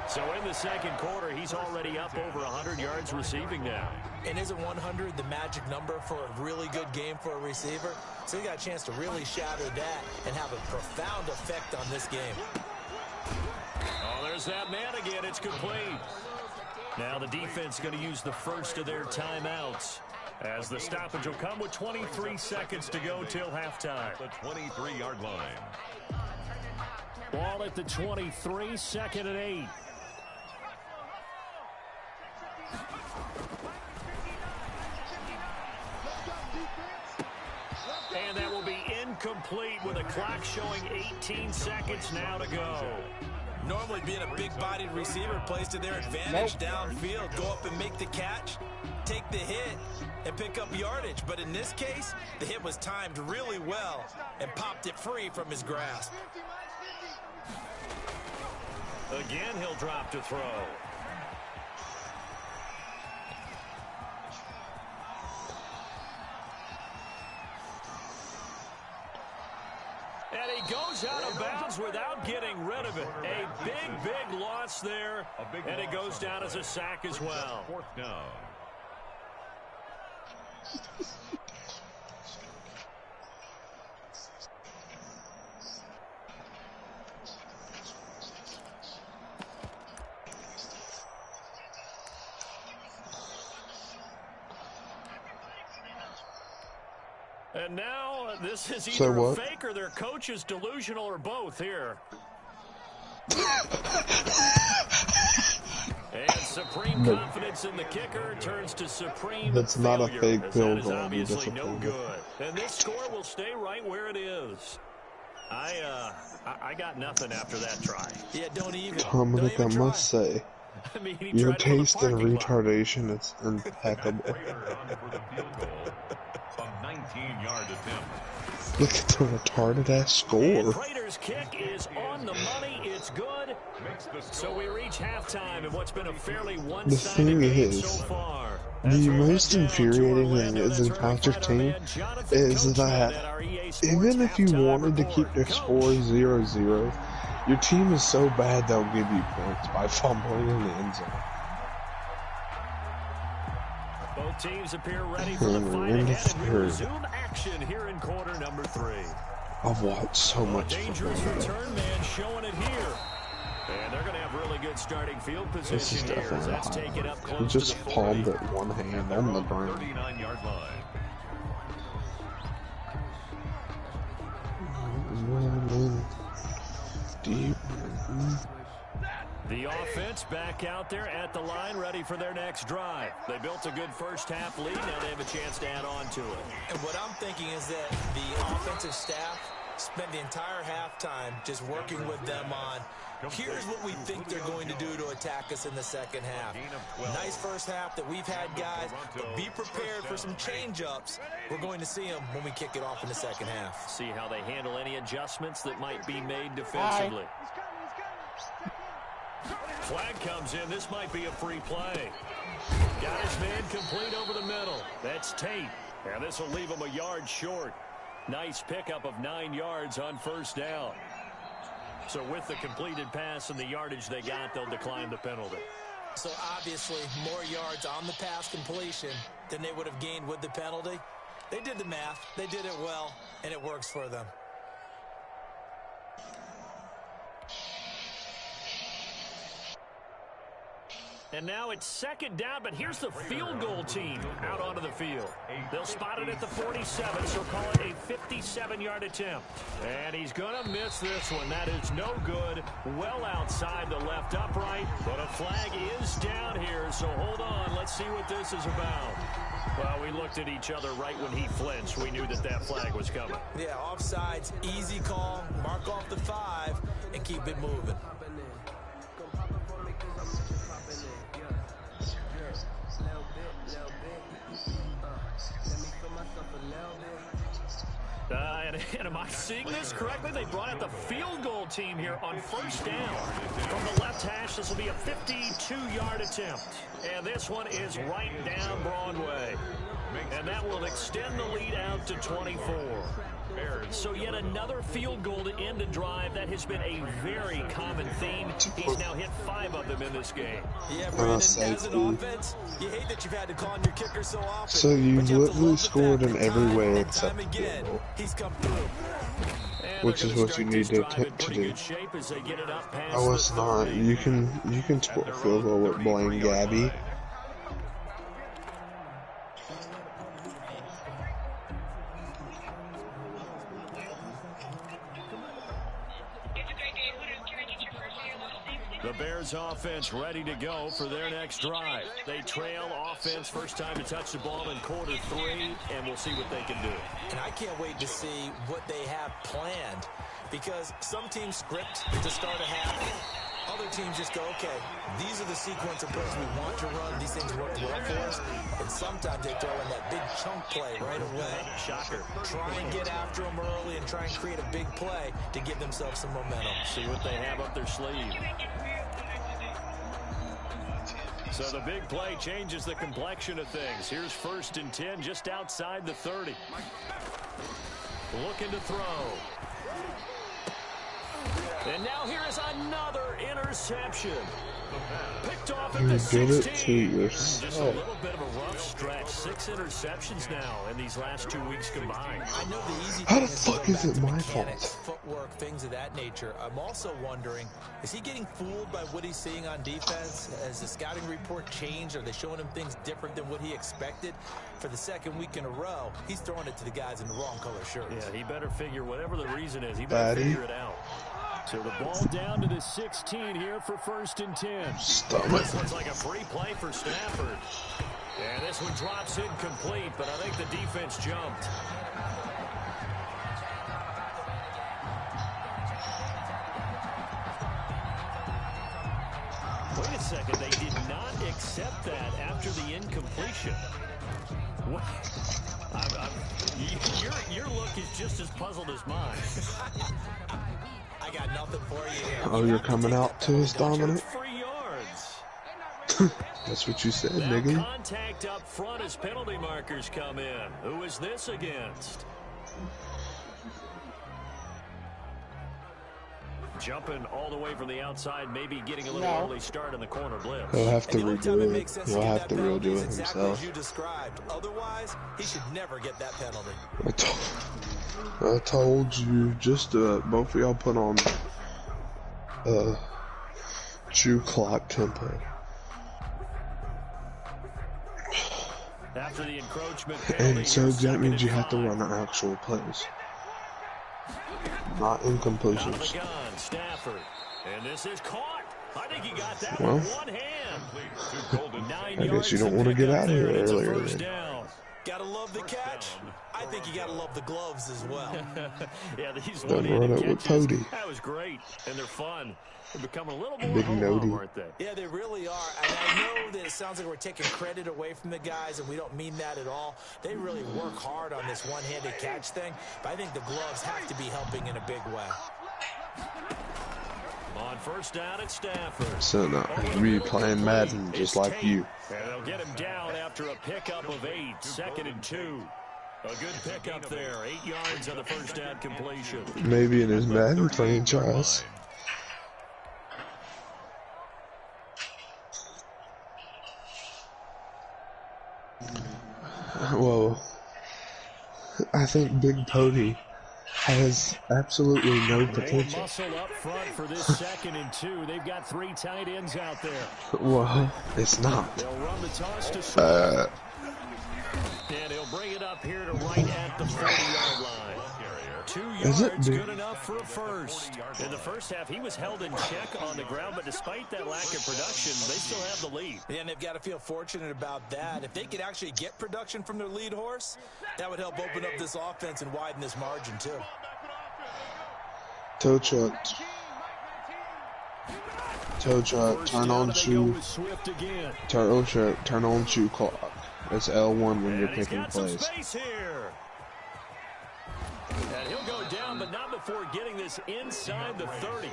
So in the 2nd quarter, he's already up over 100 yards receiving now. And isn't 100 the magic number for a really good game for a receiver? So he got a chance to really shatter that and have a profound effect on this game. Oh, there's that man again. It's complete. Now the defense going to use the first of their timeouts, as the stoppage will come with 23 seconds to go till halftime. The 23-yard line. Ball at the 23, 2nd and 8. And that will be incomplete with a clock showing 18 seconds now to go. Normally being a big-bodied receiver plays to their advantage downfield. Go up and make the catch, take the hit, and pick up yardage. But in this case, the hit was timed really well and popped it free from his grasp. Again, he'll drop to throw. And he goes out of bounds without getting rid of it. A big loss there. And it goes down as a sack as well. 4th down. And now this is either a fake or their coach is delusional or both here. And supreme confidence in the kicker turns to supreme That's failure. not a fake field goal. Obviously no good. And this score will stay right where it is. I got nothing after that try. Yeah, don't even. Dominic, I must say, I mean, your taste in retardation is impeccable. 19-yard attempt. Look at the retarded ass score. And Prater's kick is on the money. It's good. So we reach halftime in what's been a fairly one-sided game so far. The most infuriating thing is in Patrick team is that even if you wanted to keep their score 0-0, your team is so bad they'll give you points by fumbling in the end zone. Both teams appear ready for the fight ahead, and we resume action here in quarter number 3. I've watched so much dangerous return man showing it here. And they're going to have really good starting field position here. That's taken up close he just to the 40. palmed it one hand on the ground. 39-yard line. rolling deep. The offense back out there at the line, ready for their next drive. They built a good first-half lead. Now they have a chance to add on to it. And what I'm thinking is that the offensive staff spent the entire halftime just working with them on, here's what we think they're going to do to attack us in the second half. Nice first half that we've had, guys, but be prepared for some change-ups. We're going to see them when we kick it off in the second half. See how they handle any adjustments that might be made defensively. Flag comes in. This might be a free play. Got his man complete over the middle. That's Tate. And this will leave him a yard short. Nice pickup of 9 yards on first down. So with the completed pass and the yardage they got, they'll decline the penalty. So obviously more yards on the pass completion than they would have gained with the penalty. They did the math. They did it well, and it works for them. And now it's second down, but here's the field goal team out onto the field. They'll spot it at the 47, so call it a 57-yard attempt. And he's going to miss this one. That is no good. Well outside the left upright, but a flag is down here, so hold on. Let's see what this is about. Well, we looked at each other right when he flinched. We knew that that flag was coming. Yeah, offsides, easy call, mark off the 5, and keep it moving. And am I seeing this correctly? They brought out the field goal team here on first down. From the left hash, this will be a 52-yard attempt. And this one is right down Broadway. And that will extend the lead out to 24. So yet another field goal to end a drive. That has been a very common theme. He's now hit 5 of them in this game. Yeah, Brandon, as an offense, you hate that you've had to call on your kicker so often. So you've literally scored in every way except again, he's come through. Which is what you need to do. Oh, it's not. You can score a field goal with Blaine Gabby. The Bears offense ready to go for their next drive. They trail offense, first time to touch the ball in quarter 3, and we'll see what they can do. And I can't wait to see what they have planned, because some teams script to start a half. Other teams just go, okay, these are the sequence of plays we want to run. These things work well for us. And sometimes they throw in that big chunk play right away. Shocker. Try and get after them early and try and create a big play to give themselves some momentum. See what they have up their sleeve. So the big play changes the complexion of things. Here's 1st and 10 just outside the 30. Looking to throw. And now here is another interception. Picked off at the 16. Just a little bit of a rough stretch. 6 interceptions now in these last 2 weeks combined. I know the easy How the fuck is it my fault? Footwork, things of that nature. I'm also wondering, is he getting fooled by what he's seeing on defense? Has the scouting report changed? Are they showing him things different than what he expected? For the second week in a row, he's throwing it to the guys in the wrong color shirts. Yeah, he better figure whatever the reason is. He better figure it out. So the ball down to the 16 here for 1st and 10. This one's like a free play for Stafford. And this one drops incomplete, but I think the defense jumped. Wait a second, they did not accept that after the incompletion. What? Your look is just as puzzled as mine. I got nothing for you here. Oh, you're coming out to us, Dominic? 3 yards. That's what you said, now nigga. Contact up front as penalty markers come in. Who is this against? Jumping all the way from the outside, maybe getting a little early start in the corner blitz. He'll have to redo it. He'll have to redo it himself. You described. Otherwise, he should never get that penalty. I told you, just both of y'all put on Jew clock tempo. After the encroachment And so that means you have to run the actual plays. Not incompletions. Stafford. And this is caught. I think he got that with one hand. I guess you don't want to get out of here earlier then. Gotta love the catch. I think you gotta love the gloves as well. Yeah, these Don't run it with Pody. That was great, and they're fun. They're becoming a little more Big Nody. aren't they? Yeah, they really are. And I know that it sounds like we're taking credit away from the guys, and we don't mean that at all. They really work hard on this one-handed catch thing, but I think the gloves have to be helping in a big way. On first down at Stafford. So no, we playing Madden just like you. And they'll get him down after a pickup of 8, 2nd and 2. A good pickup there, 8 yards on the first down completion. Maybe in his Madden franchise. Well, I think Big Pody has absolutely no potential. Muscle up front for this 2nd and 2. They've got 3 tight ends out there. Well, it's not. They'll run the toss to Swift. And he'll bring it up here to right at the 40-yard line. 2 yards, good enough for a first. In the first half, he was held in check on the ground, but despite that lack of production, they still have the lead. Yeah, and they've got to feel fortunate about that. If they could actually get production from their lead horse, that would help open up this offense and widen this margin, too. TowTruck, turn on shoe. Turn on shoe clock. It's L1 when you're picking plays. And he'll go down, but not before getting this inside the 30.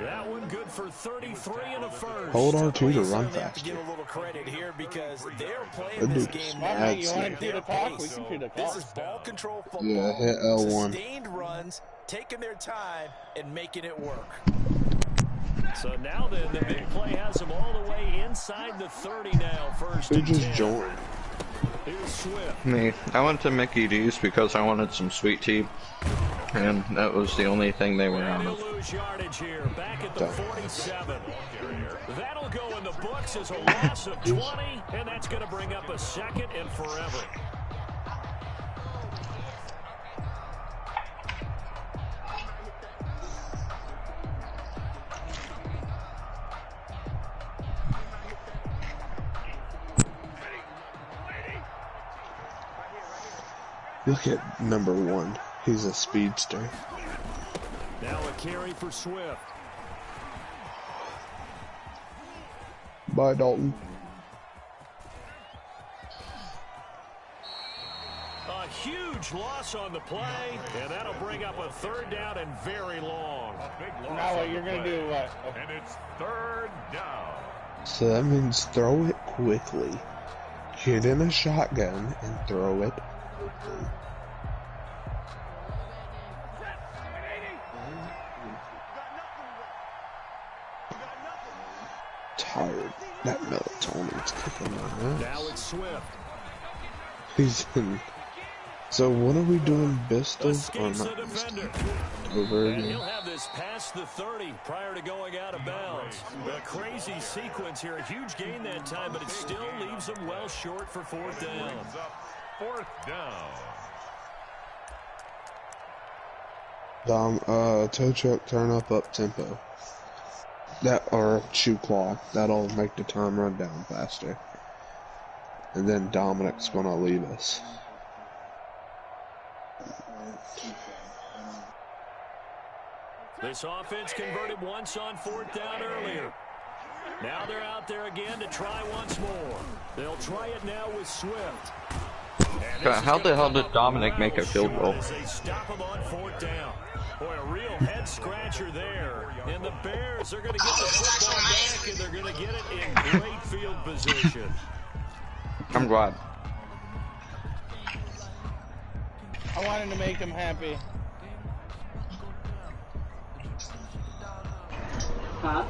That one good for 33 and a first. Hold on to the run fast. Have to give a little credit here because they're playing this game at their pace. This is ball control football. Yeah, hit L1. Sustained runs, taking their time and making it work. So now then, the big play has them all the way inside the 30 now. First and 10. Who just joined? Here's Swift. Me. I went to Mickey D's because I wanted some sweet tea, and that was the only thing they were on. He'll lose yardage here, back at the 47. That'll go in the books as a loss of 20, and that's going to bring up a 2nd and forever. Look at number 1. He's a speedster. Now a carry for Swift. Bye, Dalton. A huge loss on the play, and that'll bring up a 3rd down and very long. Now what, you're going to do what? And it's 3rd down. So that means throw it quickly. Get in a shotgun and throw it. Tired. That melatonin's kicking my ass. Now it's Swift. He's in. So what are we doing, Bistos? Or not? Over And again. he'll have this past the 30 prior to going out of bounds. A crazy sequence here. A huge gain that time, but it still leaves them well short for 4th down. 4th down. TowTruck, turn up tempo. That, or shoe clock. That'll make the time run down faster. And then Dominic's gonna leave us. This offense converted once on 4th down earlier. Now they're out there again to try once more. They'll try it now with Swift. How the hell did Dominic make a field goal? They stop him on 4th down. Boy, a real head scratcher there. And the Bears are going to get the football back, and they're going to get it in great field position. I'm glad. I wanted to make him happy. Huh?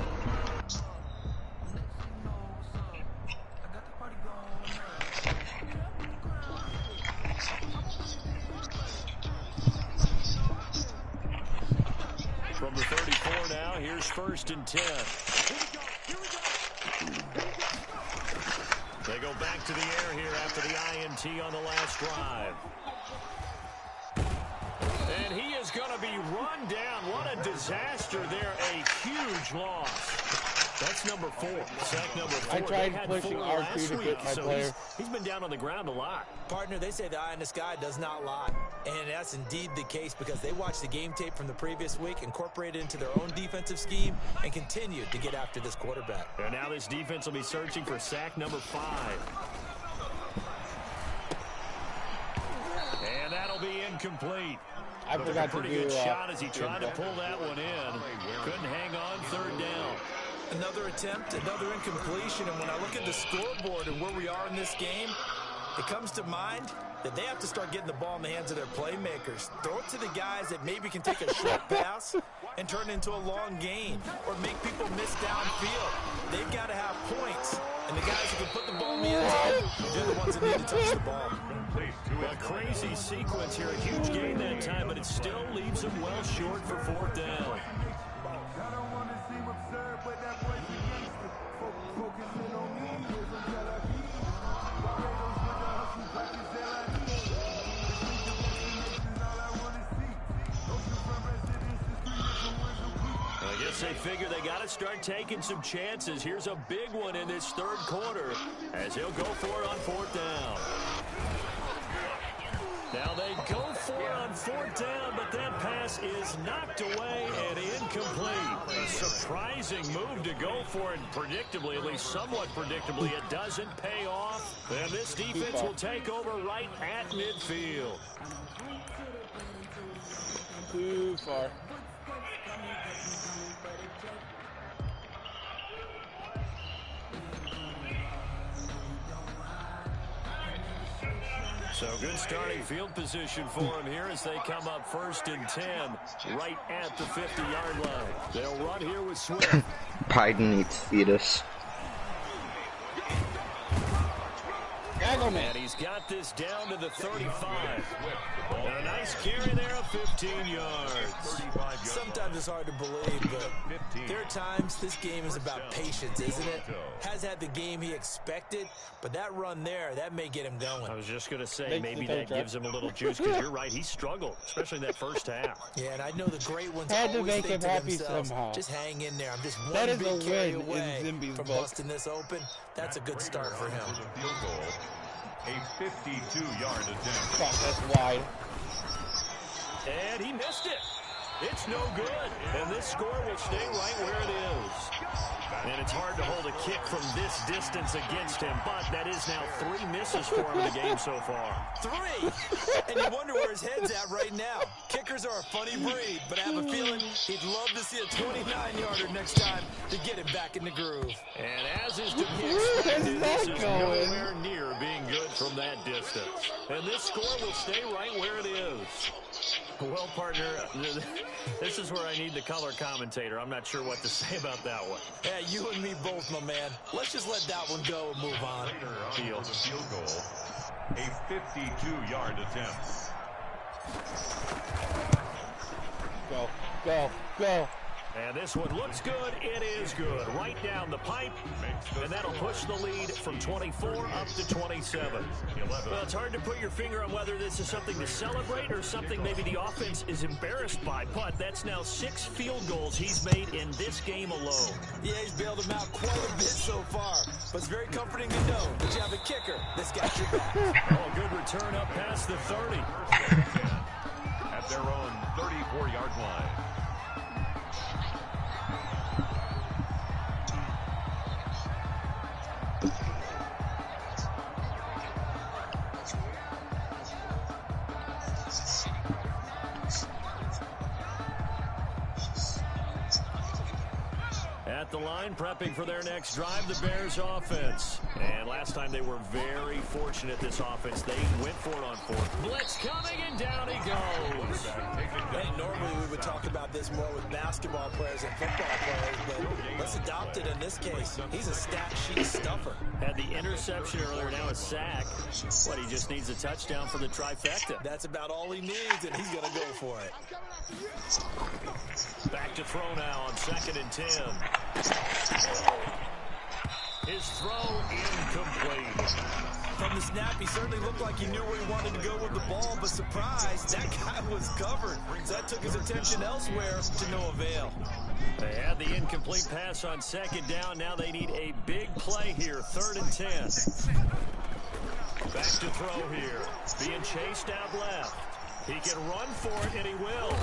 From the 34 now, here's 1st and 10. They go back to the air here after the INT on the last drive. And he is going to be run down. What a disaster there. A huge loss. That's number 4. Sack number 4. I tried pushing R2 to get my player. He's been down on the ground a lot. Partner, they say the eye in the sky does not lie. And that's indeed the case because they watched the game tape from the previous week, incorporated it into their own defensive scheme, and continued to get after this quarterback. And now this defense will be searching for sack number 5. And that'll be incomplete. I forgot to do good shot as he tried to pull that one in. Couldn't hang on 3rd down. Another attempt, another incompletion, and when I look at the scoreboard and where we are in this game, it comes to mind that they have to start getting the ball in the hands of their playmakers. Throw it to the guys that maybe can take a short pass and turn it into a long gain or make people miss downfield. They've got to have points, and the guys who can put the ball in the end zone, they're the ones that need to touch the ball. A crazy sequence here, a huge gain that time, but it still leaves them well short for 4th down. I guess they figure they got to start taking some chances. Here's a big one in this 3rd quarter as he'll go for it on 4th down. Now they go for it on 4th down, but that pass is knocked away and incomplete. A surprising move to go for it, predictably, at least somewhat predictably, it doesn't pay off. And this defense will take over right at midfield. Too far. So good starting field position for him here as they come up 1st and 10, right at the 50-yard line. They'll run here with Swift. Biden eats fetus. And he's got this down to the 35. And a nice carry there of 15 yards. Sometimes it's hard to believe, but there are times this game is about patience, isn't it? Has had the game he expected, but that run there, that may get him going. I was just going to say, maybe that gives him a little juice, because you're right, he struggled, especially in that 1st half. Yeah, and I know the great ones had to always make think him to happy themselves, somehow. just hang in there. I'm just That one is a big carry win away in Zimbie's from book. busting this open. That's a good start for him. A 52-yard attempt. Fuck, that's wide. And he missed it. It's no good. And this score will stay right where it is. And it's hard to hold a kick from this distance against him, but that is now 3 misses for him in the game so far. 3! And you wonder where his head's at right now. Kickers are a funny breed, but I have a feeling he'd love to see a 29-yarder next time to get him back in the groove. And as is to be expected, this is nowhere near being good from that distance. And this score will stay right where it is. Well, partner, this is where I need the color commentator. I'm not sure what to say about that one. Yeah, you and me both, my man. Let's just let that one go and move on. Later on the field goal, a 52-yard attempt. Go, go, go. And this one looks good. It is good. Right down the pipe. And that'll push the lead from 24 up to 27. Well, it's hard to put your finger on whether this is something to celebrate or something maybe the offense is embarrassed by. But that's now 6 field goals he's made in this game alone. Yeah, he's bailed them out quite a bit so far. But it's very comforting to know that you have a kicker that's got your back. Oh, good return up past the 30. At their own 34-yard line. At the line, prepping for their next drive, the Bears offense. And last time they were very fortunate, this offense. They went for it on 4th. Blitz coming, and down he goes. Hey, normally we would talk about this more with basketball players and football players, but let's adopt it in this case. He's a stat sheet stuffer. Had the interception earlier, now a sack. What, he just needs a touchdown for the trifecta. That's about all he needs, and he's going to go for it. Back to throw now on 2nd and 10. His throw incomplete. From the snap, he certainly looked like he knew where he wanted to go with the ball, but surprise, that guy was covered. So that took his attention elsewhere to no avail. They had the incomplete pass on second down. Now they need a big play here, 3rd and 10. Back to throw here. Being chased out left. He can run for it, and he will.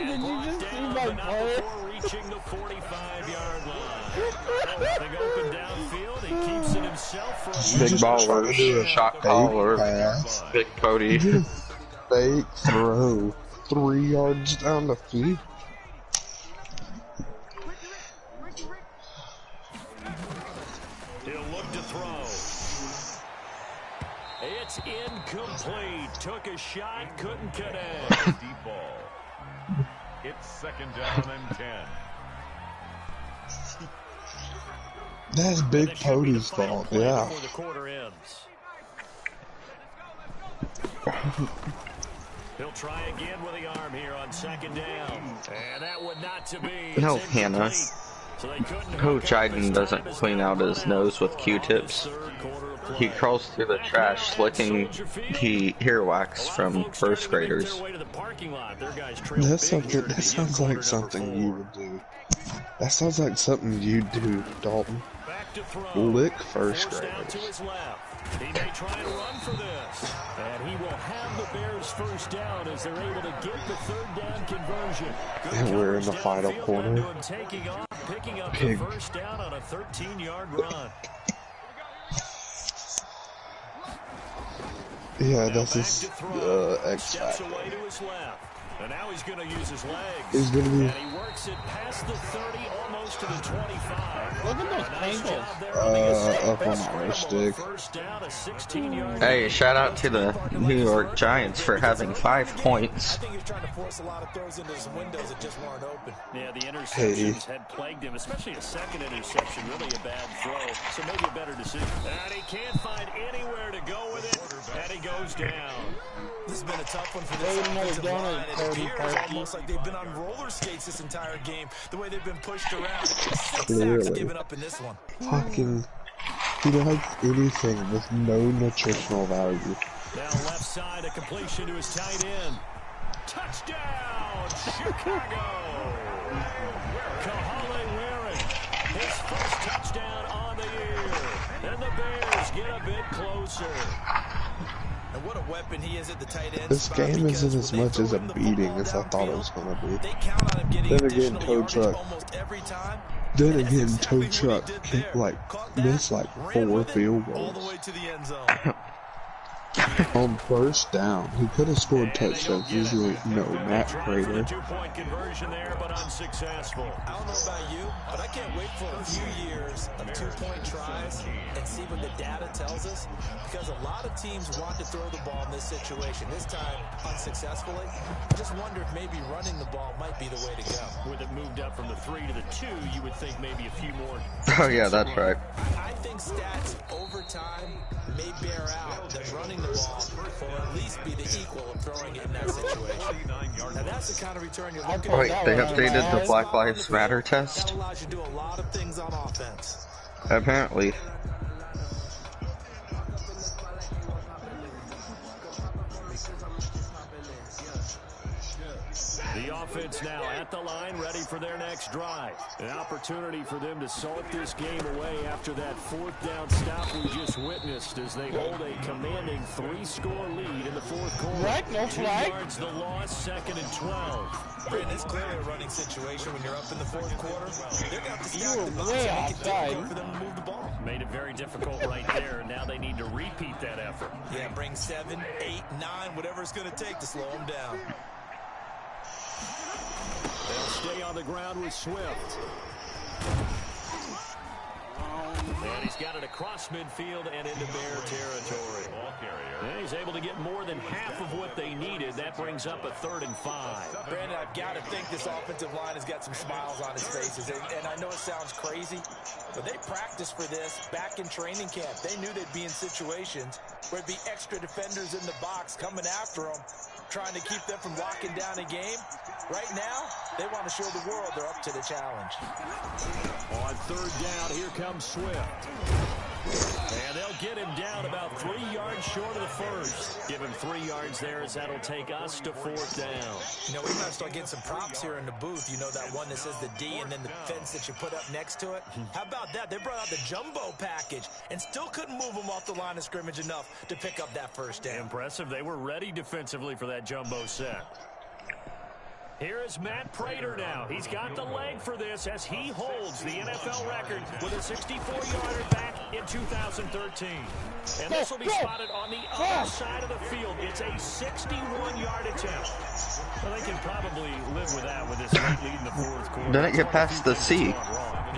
And brought down, but not before reaching the 45-yard line. Nothing open downfield. He keeps it himself for a big baller, shot caller, big Cody. Fake throw, 3 yards down the field. He'll look to throw. It's incomplete. Took a shot, couldn't connect. Deep ball. It's 2nd down and 10. That's Big Cody's fault, yeah. The quarter ends. He'll try again with the arm here on 2nd down. And that would not to be. No, Hannah. Coach Iden doesn't clean out his nose with Q-tips. He crawls through the trash licking the earwax from 1st graders. That sounds like something you would do. That sounds like something you do, Dalton. Lick 1st graders. He may try to run for this. And he will have the Bears 1st down as they're able to get the 3rd down conversion. And we're in the final quarter. Picking up the 1st down on a 13-yard run. Yeah, that's his X factor. And now he's going to use his legs. He's going to be. And he works it past the 30, almost to the 25. Look at those up on my stick. Hey, shout out to the New York Giants for having 5 points. I think he's trying to force a lot of throws into some windows that just weren't open. Yeah, the interceptions had plagued him, especially a 2nd interception, really a bad throw. So maybe a better decision. And he can't find anywhere to go with it, and he goes down. This has been a tough one for this offensive line. It appears almost like they've been on roller skates this entire game, the way they've been pushed around. 6 sacks given up in this one. Fucking, he likes anything with no nutritional value. Now left side, a completion to his tight end. Touchdown, Chicago! Kahale wearing his 1st touchdown on the year. And the Bears get a bit closer. And what a weapon he is at the tight end. This game isn't as much as a beating as I thought it was going to be. Then again, TowTruck. Then again, TowTruck missed like 4 field goals. On 1st down, he could have scored touchdowns easily. No, Matt Prater. 2-point conversion there, but unsuccessful. I don't know about you, but I can't wait for a few years of 2-point tries and see what the data tells us, because a lot of teams want to throw the ball in this situation. This time, unsuccessfully. I just wonder if maybe running the ball might be the way to go. With it moved up from the 3 to the 2, you would think maybe a few more. Oh yeah, that's right. I think stats over time may bear out that running the ball will at least be the equal of throwing it in that situation. Now that's the kind of return you're looking for. Wait, they updated the Black Lives Matter test? That allows you to do a lot of things on offense. Apparently. The offense now at the line, ready for their next drive. An opportunity for them to salt this game away after that 4th down stop we just witnessed as they hold a commanding 3-score lead in the 4th quarter. Right, no 2 flag. yards the loss, 2nd and 12. Brandon, it's clearly a running situation when you're up in the 4th quarter. They're going to have to stack the box way and make it outside. difficult for them to move the ball. Made it very difficult right there. Now they need to repeat that effort. Yeah, bring 7, 8, 9, whatever it's going to take to slow them down. They'll stay on the ground with Swift. And he's got it across midfield and into Bear territory. Ball carrier. And he's able to get more than half of what they needed. That brings up a 3rd and 5. Brandon, I've got to think this offensive line has got some smiles on its faces. And I know it sounds crazy, but they practiced for this back in training camp. They knew they'd be in situations where there'd be extra defenders in the box coming after them, trying to keep them from locking down a game. Right now, they want to show the world they're up to the challenge. On 3rd down, here comes Swift. And they'll get him down about 3 yards short of the first. Give him 3 yards there as that'll take us to 4th down. You know, we might start getting some props here in the booth. You know that one that says the D and then the fence that you put up next to it? How about that? They brought out the jumbo package and still couldn't move them off the line of scrimmage enough to pick up that first down. Impressive. They were ready defensively for that jumbo set. Here is Matt Prater now. He's got the leg for this as he holds the NFL record with a 64-yarder back in 2013. And this will be spotted on the other side of the field. It's a 61-yard attempt. Well, they can probably live with that with this late lead in the 4th quarter. Didn't get past the C. You're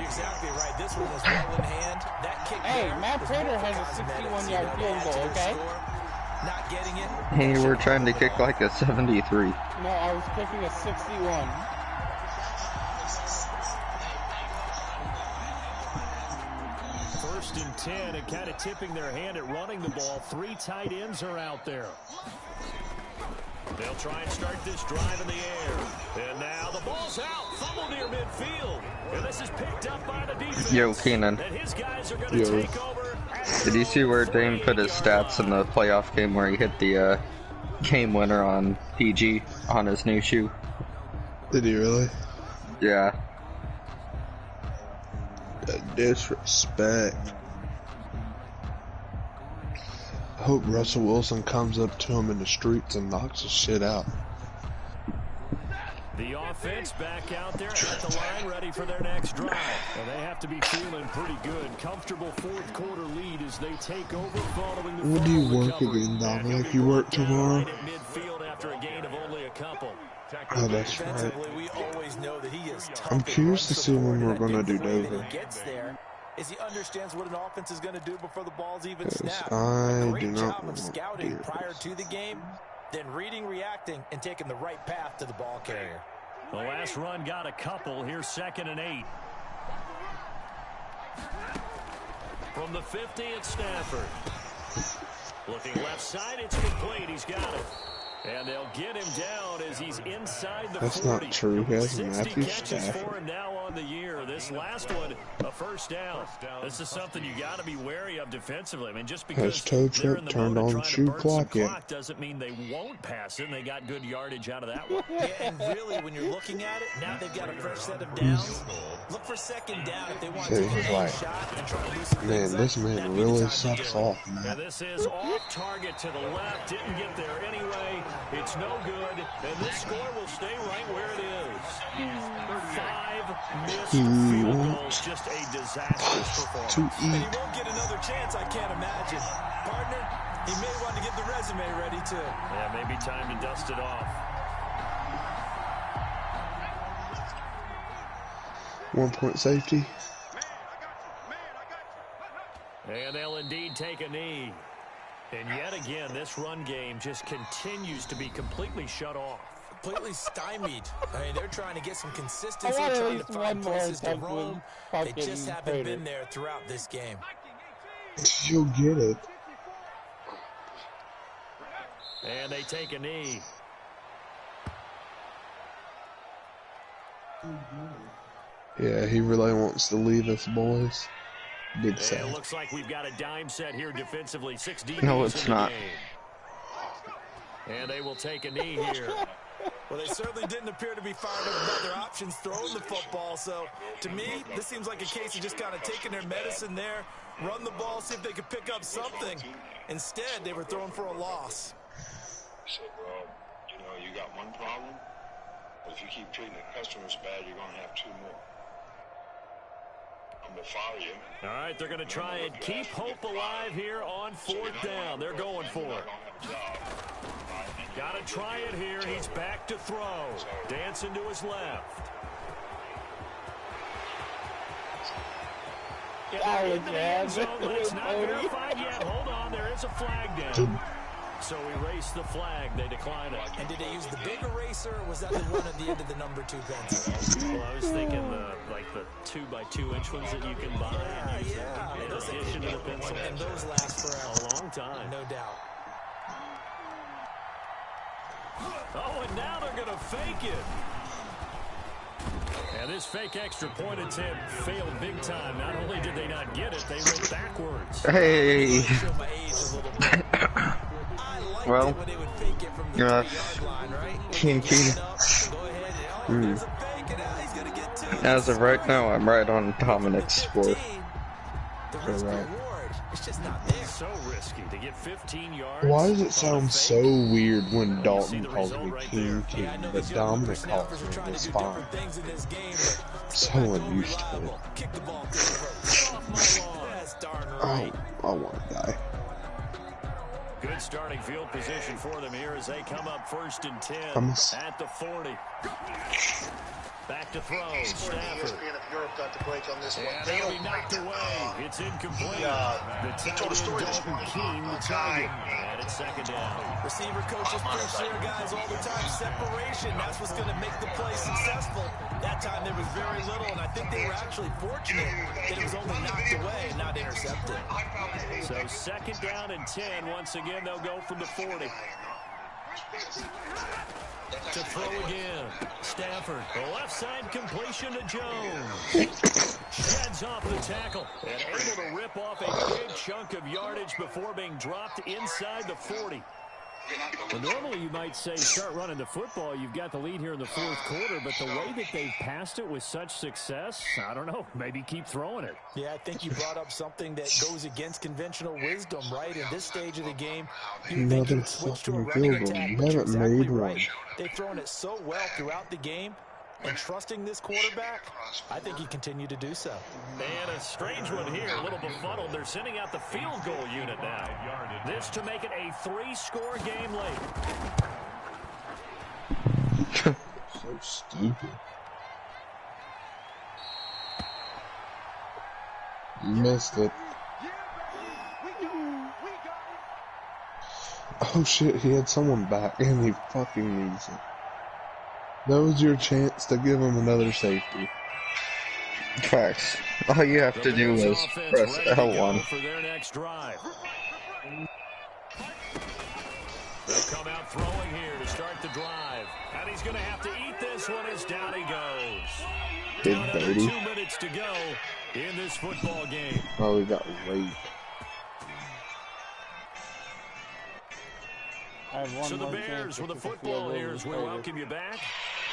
exactly right. This one was well in hand. That kick Matt Prater has a 61-yard field goal, okay? Not getting it. Hey, we're trying to kick like a 73. No, I was kicking a 61. First and 10 and kind of tipping their hand at running the ball. 3 tight ends are out there. They'll try and start this drive in the air. And now the ball's out. Fumble near midfield. And this is picked up by the defense. Yo, Keenan. And his guys are going to take over. Did you see where Dame put his stats in the playoff game where he hit the game winner on PG on his new shoe? Did he really? Yeah. Disrespect. I hope Russell Wilson comes up to him in the streets and knocks his shit out. The offense back out there at the line, ready for their next drive. Well, they have to be feeling pretty good. Comfortable 4th quarter lead as they take over following the When do you work again, Dominic? You work tomorrow? Midfield after a gain of only a couple. Oh, that's right. We always know that he is tough. I'm curious to see when we're going to do Dover. Gets there is he understands what an offense is going to do before the ball's even snapped. I Great do job not of scouting prior to the game, then reading, reacting, and taking the right path to the ball carrier. The last run got a couple. Here's 2nd and 8. From the 50, it's Stafford. Looking left side, it's complete. He's got it. And they'll get him down as he's inside the 40. That's not true. He has 60 Matthew catches Stafford. for him now on the year. This last one, a first down. This is something you got to be wary of defensively. I mean, just because they're in the turned mode of on trying to shoe burn some clock yet? clock doesn't mean they won't pass it. And they got good yardage out of that one. Yeah, and really, when you're looking at it, now they've got a fresh set of downs. Look for 2nd down if they want to take a shot and try to do some Man, this man really sucks off, Now man. this is off target to the left. Didn't get there anyway. It's no good. And this score will stay right where it is. 5 missed field goals. Just a disastrous performance. To And he eat. won't get another chance, I can't imagine. Partner, he may want to get the resume ready, too. Yeah, maybe time to dust it off. 1 point safety. And they'll indeed take a knee. And yet again, this run game just continues to be completely shut off. Completely stymied. I mean, they're trying to get some consistency, trying to find places to roam. They just haven't been there throughout this game. You'll get it. And they take a knee. Yeah, he really wants to leave us, boys. Big It sad. looks like we've got a dime set here defensively. 6 DBs No, it's in the not. game. And they will take a knee here. Well, they certainly didn't appear to be fired up about their options throwing the football. So, to me, this seems like a case of just kind of taking their medicine there, run the ball, see if they could pick up something. Instead, they were throwing for a loss. So, you know, you got one problem, but if you keep treating the customers bad, you're going to have 2 more. I'm going to fire you. All right, they're going to try and keep hope alive here on 4th down. They're going for it. Got to try it here. He's back to throw. Dancing to his left. It's not verified yet. Hold on, there is a flag down. So erase the flag. They decline it. And did they use the big eraser, or was that the one at the end of the number 2 pencil? Well, I was thinking the 2x2-inch ones that you can buy and use in addition to the pencil. And those last forever. A long time. No doubt. Oh, and now they're going to fake it. And this fake extra point attempt failed big time. Not only did they not get it, they went backwards. Hey. Well, kinky. As of right now, I'm right on Dominic's score. It's just not there. So risky to get 15 yards. Why does it sound so weird when Dalton calls me King, but Dominic calls me this fine? So unused to it. Oh, I want to die. Good starting field position for them here as they come up 1st and 10 at the 40. Back to throw. Stafford. And that'll be knocked away. It's incomplete. The tight end Dalton Keene will tag it. And it's 2nd down. Receiver coaches preach here, guys, all the time. Separation. That's what's going to make the play successful. That time there was very little, and I think they were actually fortunate that it was only knocked away and not intercepted. So 2nd down and 10. Once again, they'll go from the 40. To throw again. Stafford. The left side completion to Jones. Sheds off the tackle. And able to rip off a big chunk of yardage before being dropped inside the 40. Well, normally you might say start running the football. You've got the lead here in the 4th quarter, but the way that they've passed it with such success, I don't know, maybe keep throwing it. Yeah, I think you brought up something that goes against conventional wisdom, right? In this stage of the game, you think you switch to a running attack, but you're exactly right. They've thrown it so well throughout the game, and trusting this quarterback, I think he continued to do so. And a strange one here, a little befuddled. They're sending out the field goal unit now. This to make it a 3-score game late. So stupid. You missed it. Oh shit, he had someone back and he fucking needs it. That was your chance to give him another safety. Facts. All you have to do is press L1. For their next drive. They'll come out throwing here to start the drive. And he's going to have to eat this one as down he goes. Big down baby. 2 minutes to go in this football game. Oh, we got raped. So the Bears with the football here as we welcome you back.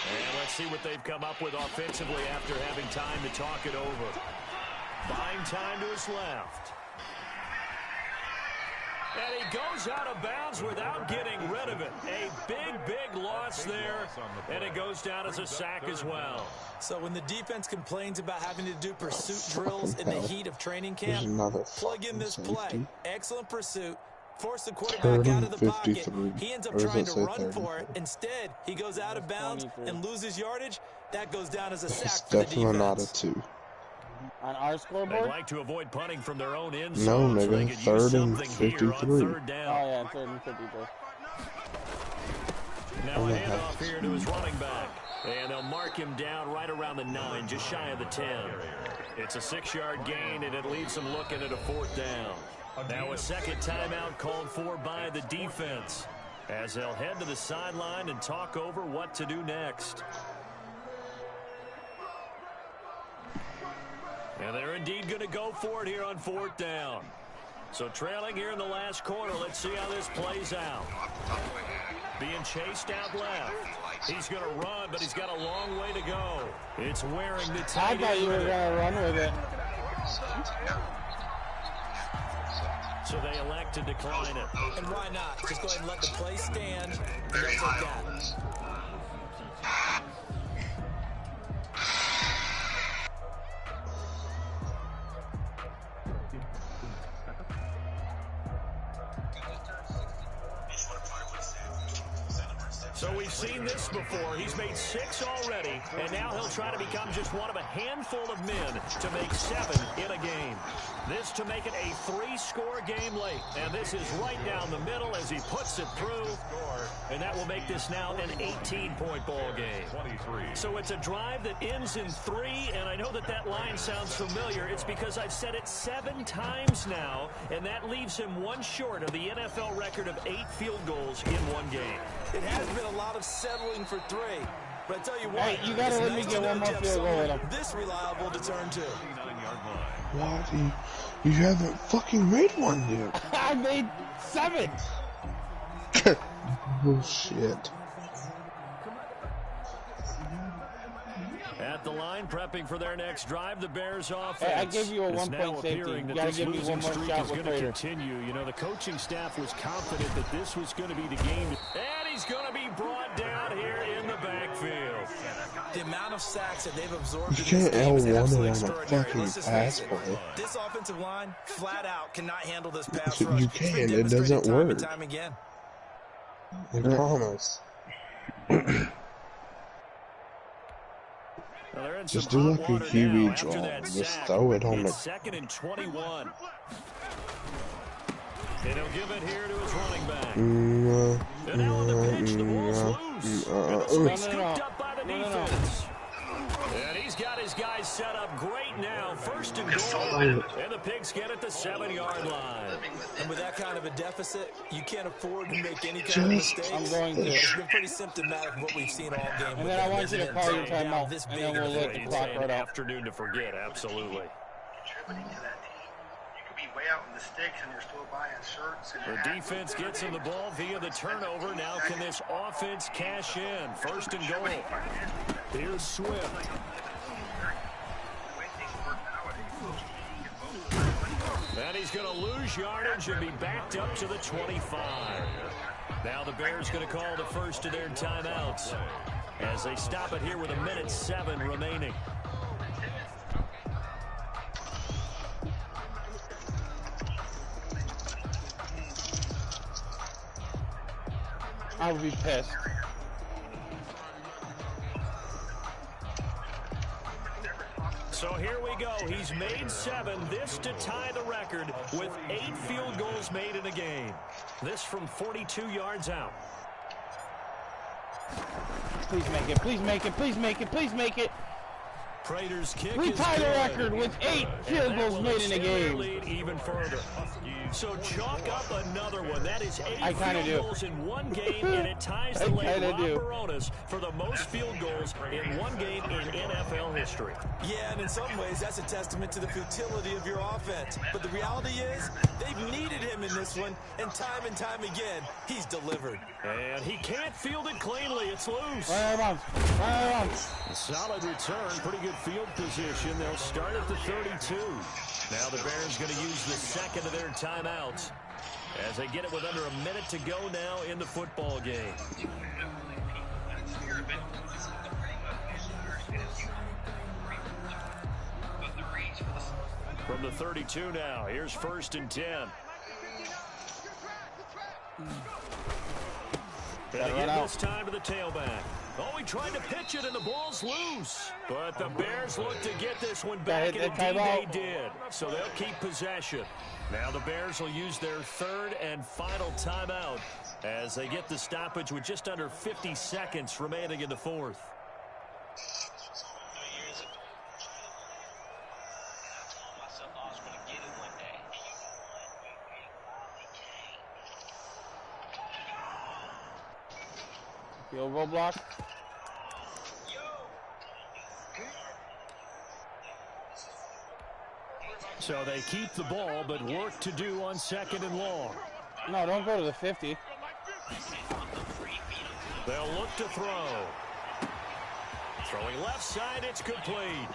And let's see what they've come up with offensively after having time to talk it over. Buying time to his left. And he goes out of bounds without getting rid of it. A big loss there. And it goes down as a sack as well. So when the defense complains about having to do pursuit drills in the heat of training camp, plug in this play. Excellent pursuit. Force the quarterback out of the pocket. He ends up trying to run for it. Instead, he goes out of bounds and loses yardage. That goes down as a sack for the defense. Definitely not a 2. On our scoreboard? They'd like to avoid punting from their own end No, zone, so they nigga. could use 3rd and something here 53. on 3rd down. Oh, yeah, 3rd and 53. Now a handoff here to his running back. And they'll mark him down right around the 9, just shy of the 10. It's a 6-yard gain, and it leaves them looking at a 4th down. Now a 2nd timeout called for by the defense as they'll head to the sideline and talk over what to do next. And they're indeed going to go for it here on 4th down. So trailing here in the last quarter, let's see how this plays out. Being chased out left. He's going to run, but he's got a long way to go. It's wearing the tight end. I thought you were going to run with it. So they elect to decline it. And why not? Just go ahead and let the play stand, and they'll take that. So we've seen this before. He's made 6 already, and now he'll try to become just one of a handful of men to make 7 in a game. This to make it a 3-score game late. And this is right down the middle as he puts it through. And that will make this now an 18-point ball game. So it's a drive that ends in 3, and I know that that line sounds familiar. It's because I've said it 7 times now, and that leaves him 1 short of the NFL record of 8 field goals in 1 game. It has been a lot of settling for 3. But I tell you what, hey, you gotta let me get one more field goal with him. This reliable to turn to. What? You haven't fucking made one yet. I made 7. Bullshit. At the line, prepping for their next drive, the Bears offense. Hey, I gave you a 1-point safety. You gotta give me one more shot with Prater. Continue. You know, the coaching staff was confident that this was going to be the game. And he's going to be brought down here in the backfield. The amount of sacks that they've absorbed. You can't L1 it on a fucking pass play. This offensive line, flat out, cannot handle this pass rush. You can. It doesn't work. Time again. I promise. Just do like a QB draw. Just throw it on the. 2nd and 21. And he'll give it here to his running back. And now on the pitch, the ball's loose. Scooped up by the defense. And he's got his guys set up great now. 1st and goal. And the Pigs get at the 7-yard line. And with that kind of a deficit, you can't afford to make any kind of mistakes. I'm going to. It's been pretty symptomatic of what we've seen all game. And then I want you to call your timeout, and then we'll let the clock right out. Afternoon to forget, absolutely. Way out in the sticks and you're still buying shirts. The defense gets him the ball via the turnover. Now can this offense cash in? 1st and goal. Here's Swift. And he's going to lose yardage and be backed up to the 25. Now the Bears going to call the first of their timeouts as they stop it here with 1:07 remaining. I would be pissed. So here we go. He's made 7. This to tie the record with 8 field goals made in a game. This from 42 yards out. Please make it. Please make it. Please make it. Please make it. Prater's kick we tie the record with 8 field goals made in a game. Lead even further. So chalk up another one. That is 8 field goals in one game, and it ties the lead. Rob Baronis for the most field goals in one game in NFL history. Yeah, and in some ways, that's a testament to the futility of your offense. But the reality is, they've needed him in this one, and time again, he's delivered. And he can't field it cleanly. It's loose. Right on. Solid return. Pretty good field position. They'll start at the 32. Now the Bears going to use the 2nd of their timeouts as they get it with under 1 minute to go now in the football game. From the 32 now, here's 1st and 10. And again this time to the tailback. Oh, he tried to pitch it, and the ball's loose. But the Bears look to get this one back, and indeed they did. So they'll keep possession. Now the Bears will use their 3rd and final timeout as they get the stoppage with just under 50 seconds remaining in the 4th. Field goal block. So they keep the ball, but work to do on 2nd and long. No, don't go to the 50. They'll look to throw. Throwing left side, it's complete.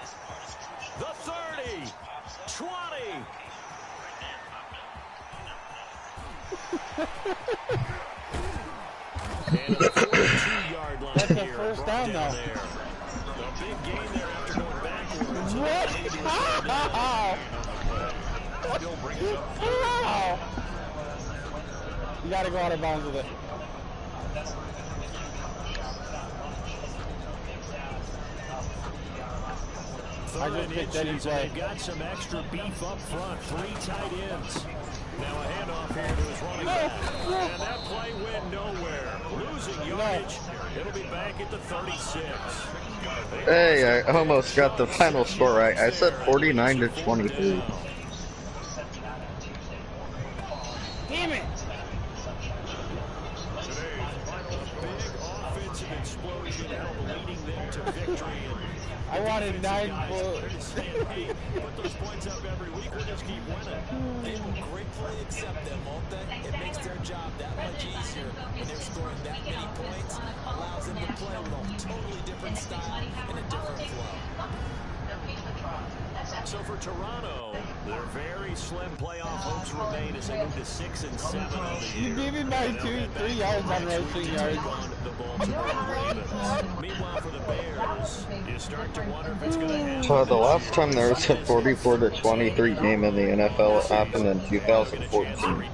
The 30, 20. And the 42-yard line. That's a here, first down, though. There. The big gain there after going backwards. What? Wow. You gotta go out of bounds with it. I just picked that in play. They've got some extra beef up front. 3 tight ends. Now a handoff here to his running back. And that play went nowhere. Losing yardage. It'll be back at the 36. Hey, I almost got the final score right. I said 49-23. Damn it! Today's final big offensive explosion helped leading I wanted 9 points. Put those points up every week, we'll just keep winning. They will gratefully accept them, won't they? It makes their job that much easier when they're scoring that many points. Allows them to play with a totally different style and a different flow. So for Toronto, their very slim playoff hopes remain as they move to 6 and 7 on the year. You gave me my 2-3 yards on rushing yards. Meanwhile, for the Bears, you start to wonder if it's going to happen. So the last time there was a 44-23 game in the NFL, it happened in 2014.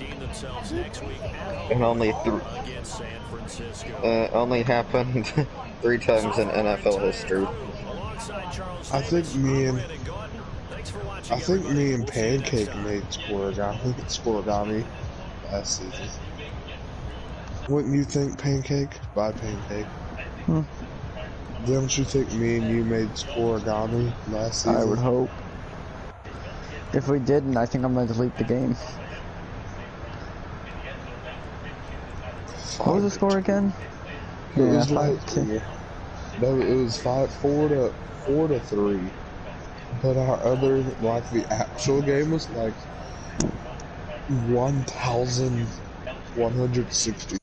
And only happened 3 times in NFL history. I think me and Pancake made scoregami last season. Wouldn't you think, Pancake? Bye, Pancake. Don't you think me and you made scoregami last season? I would hope. If we didn't, I think I'm going to delete the game. What was the score again? It was like it was 4-3. But our other, like the actual game was like 1,160.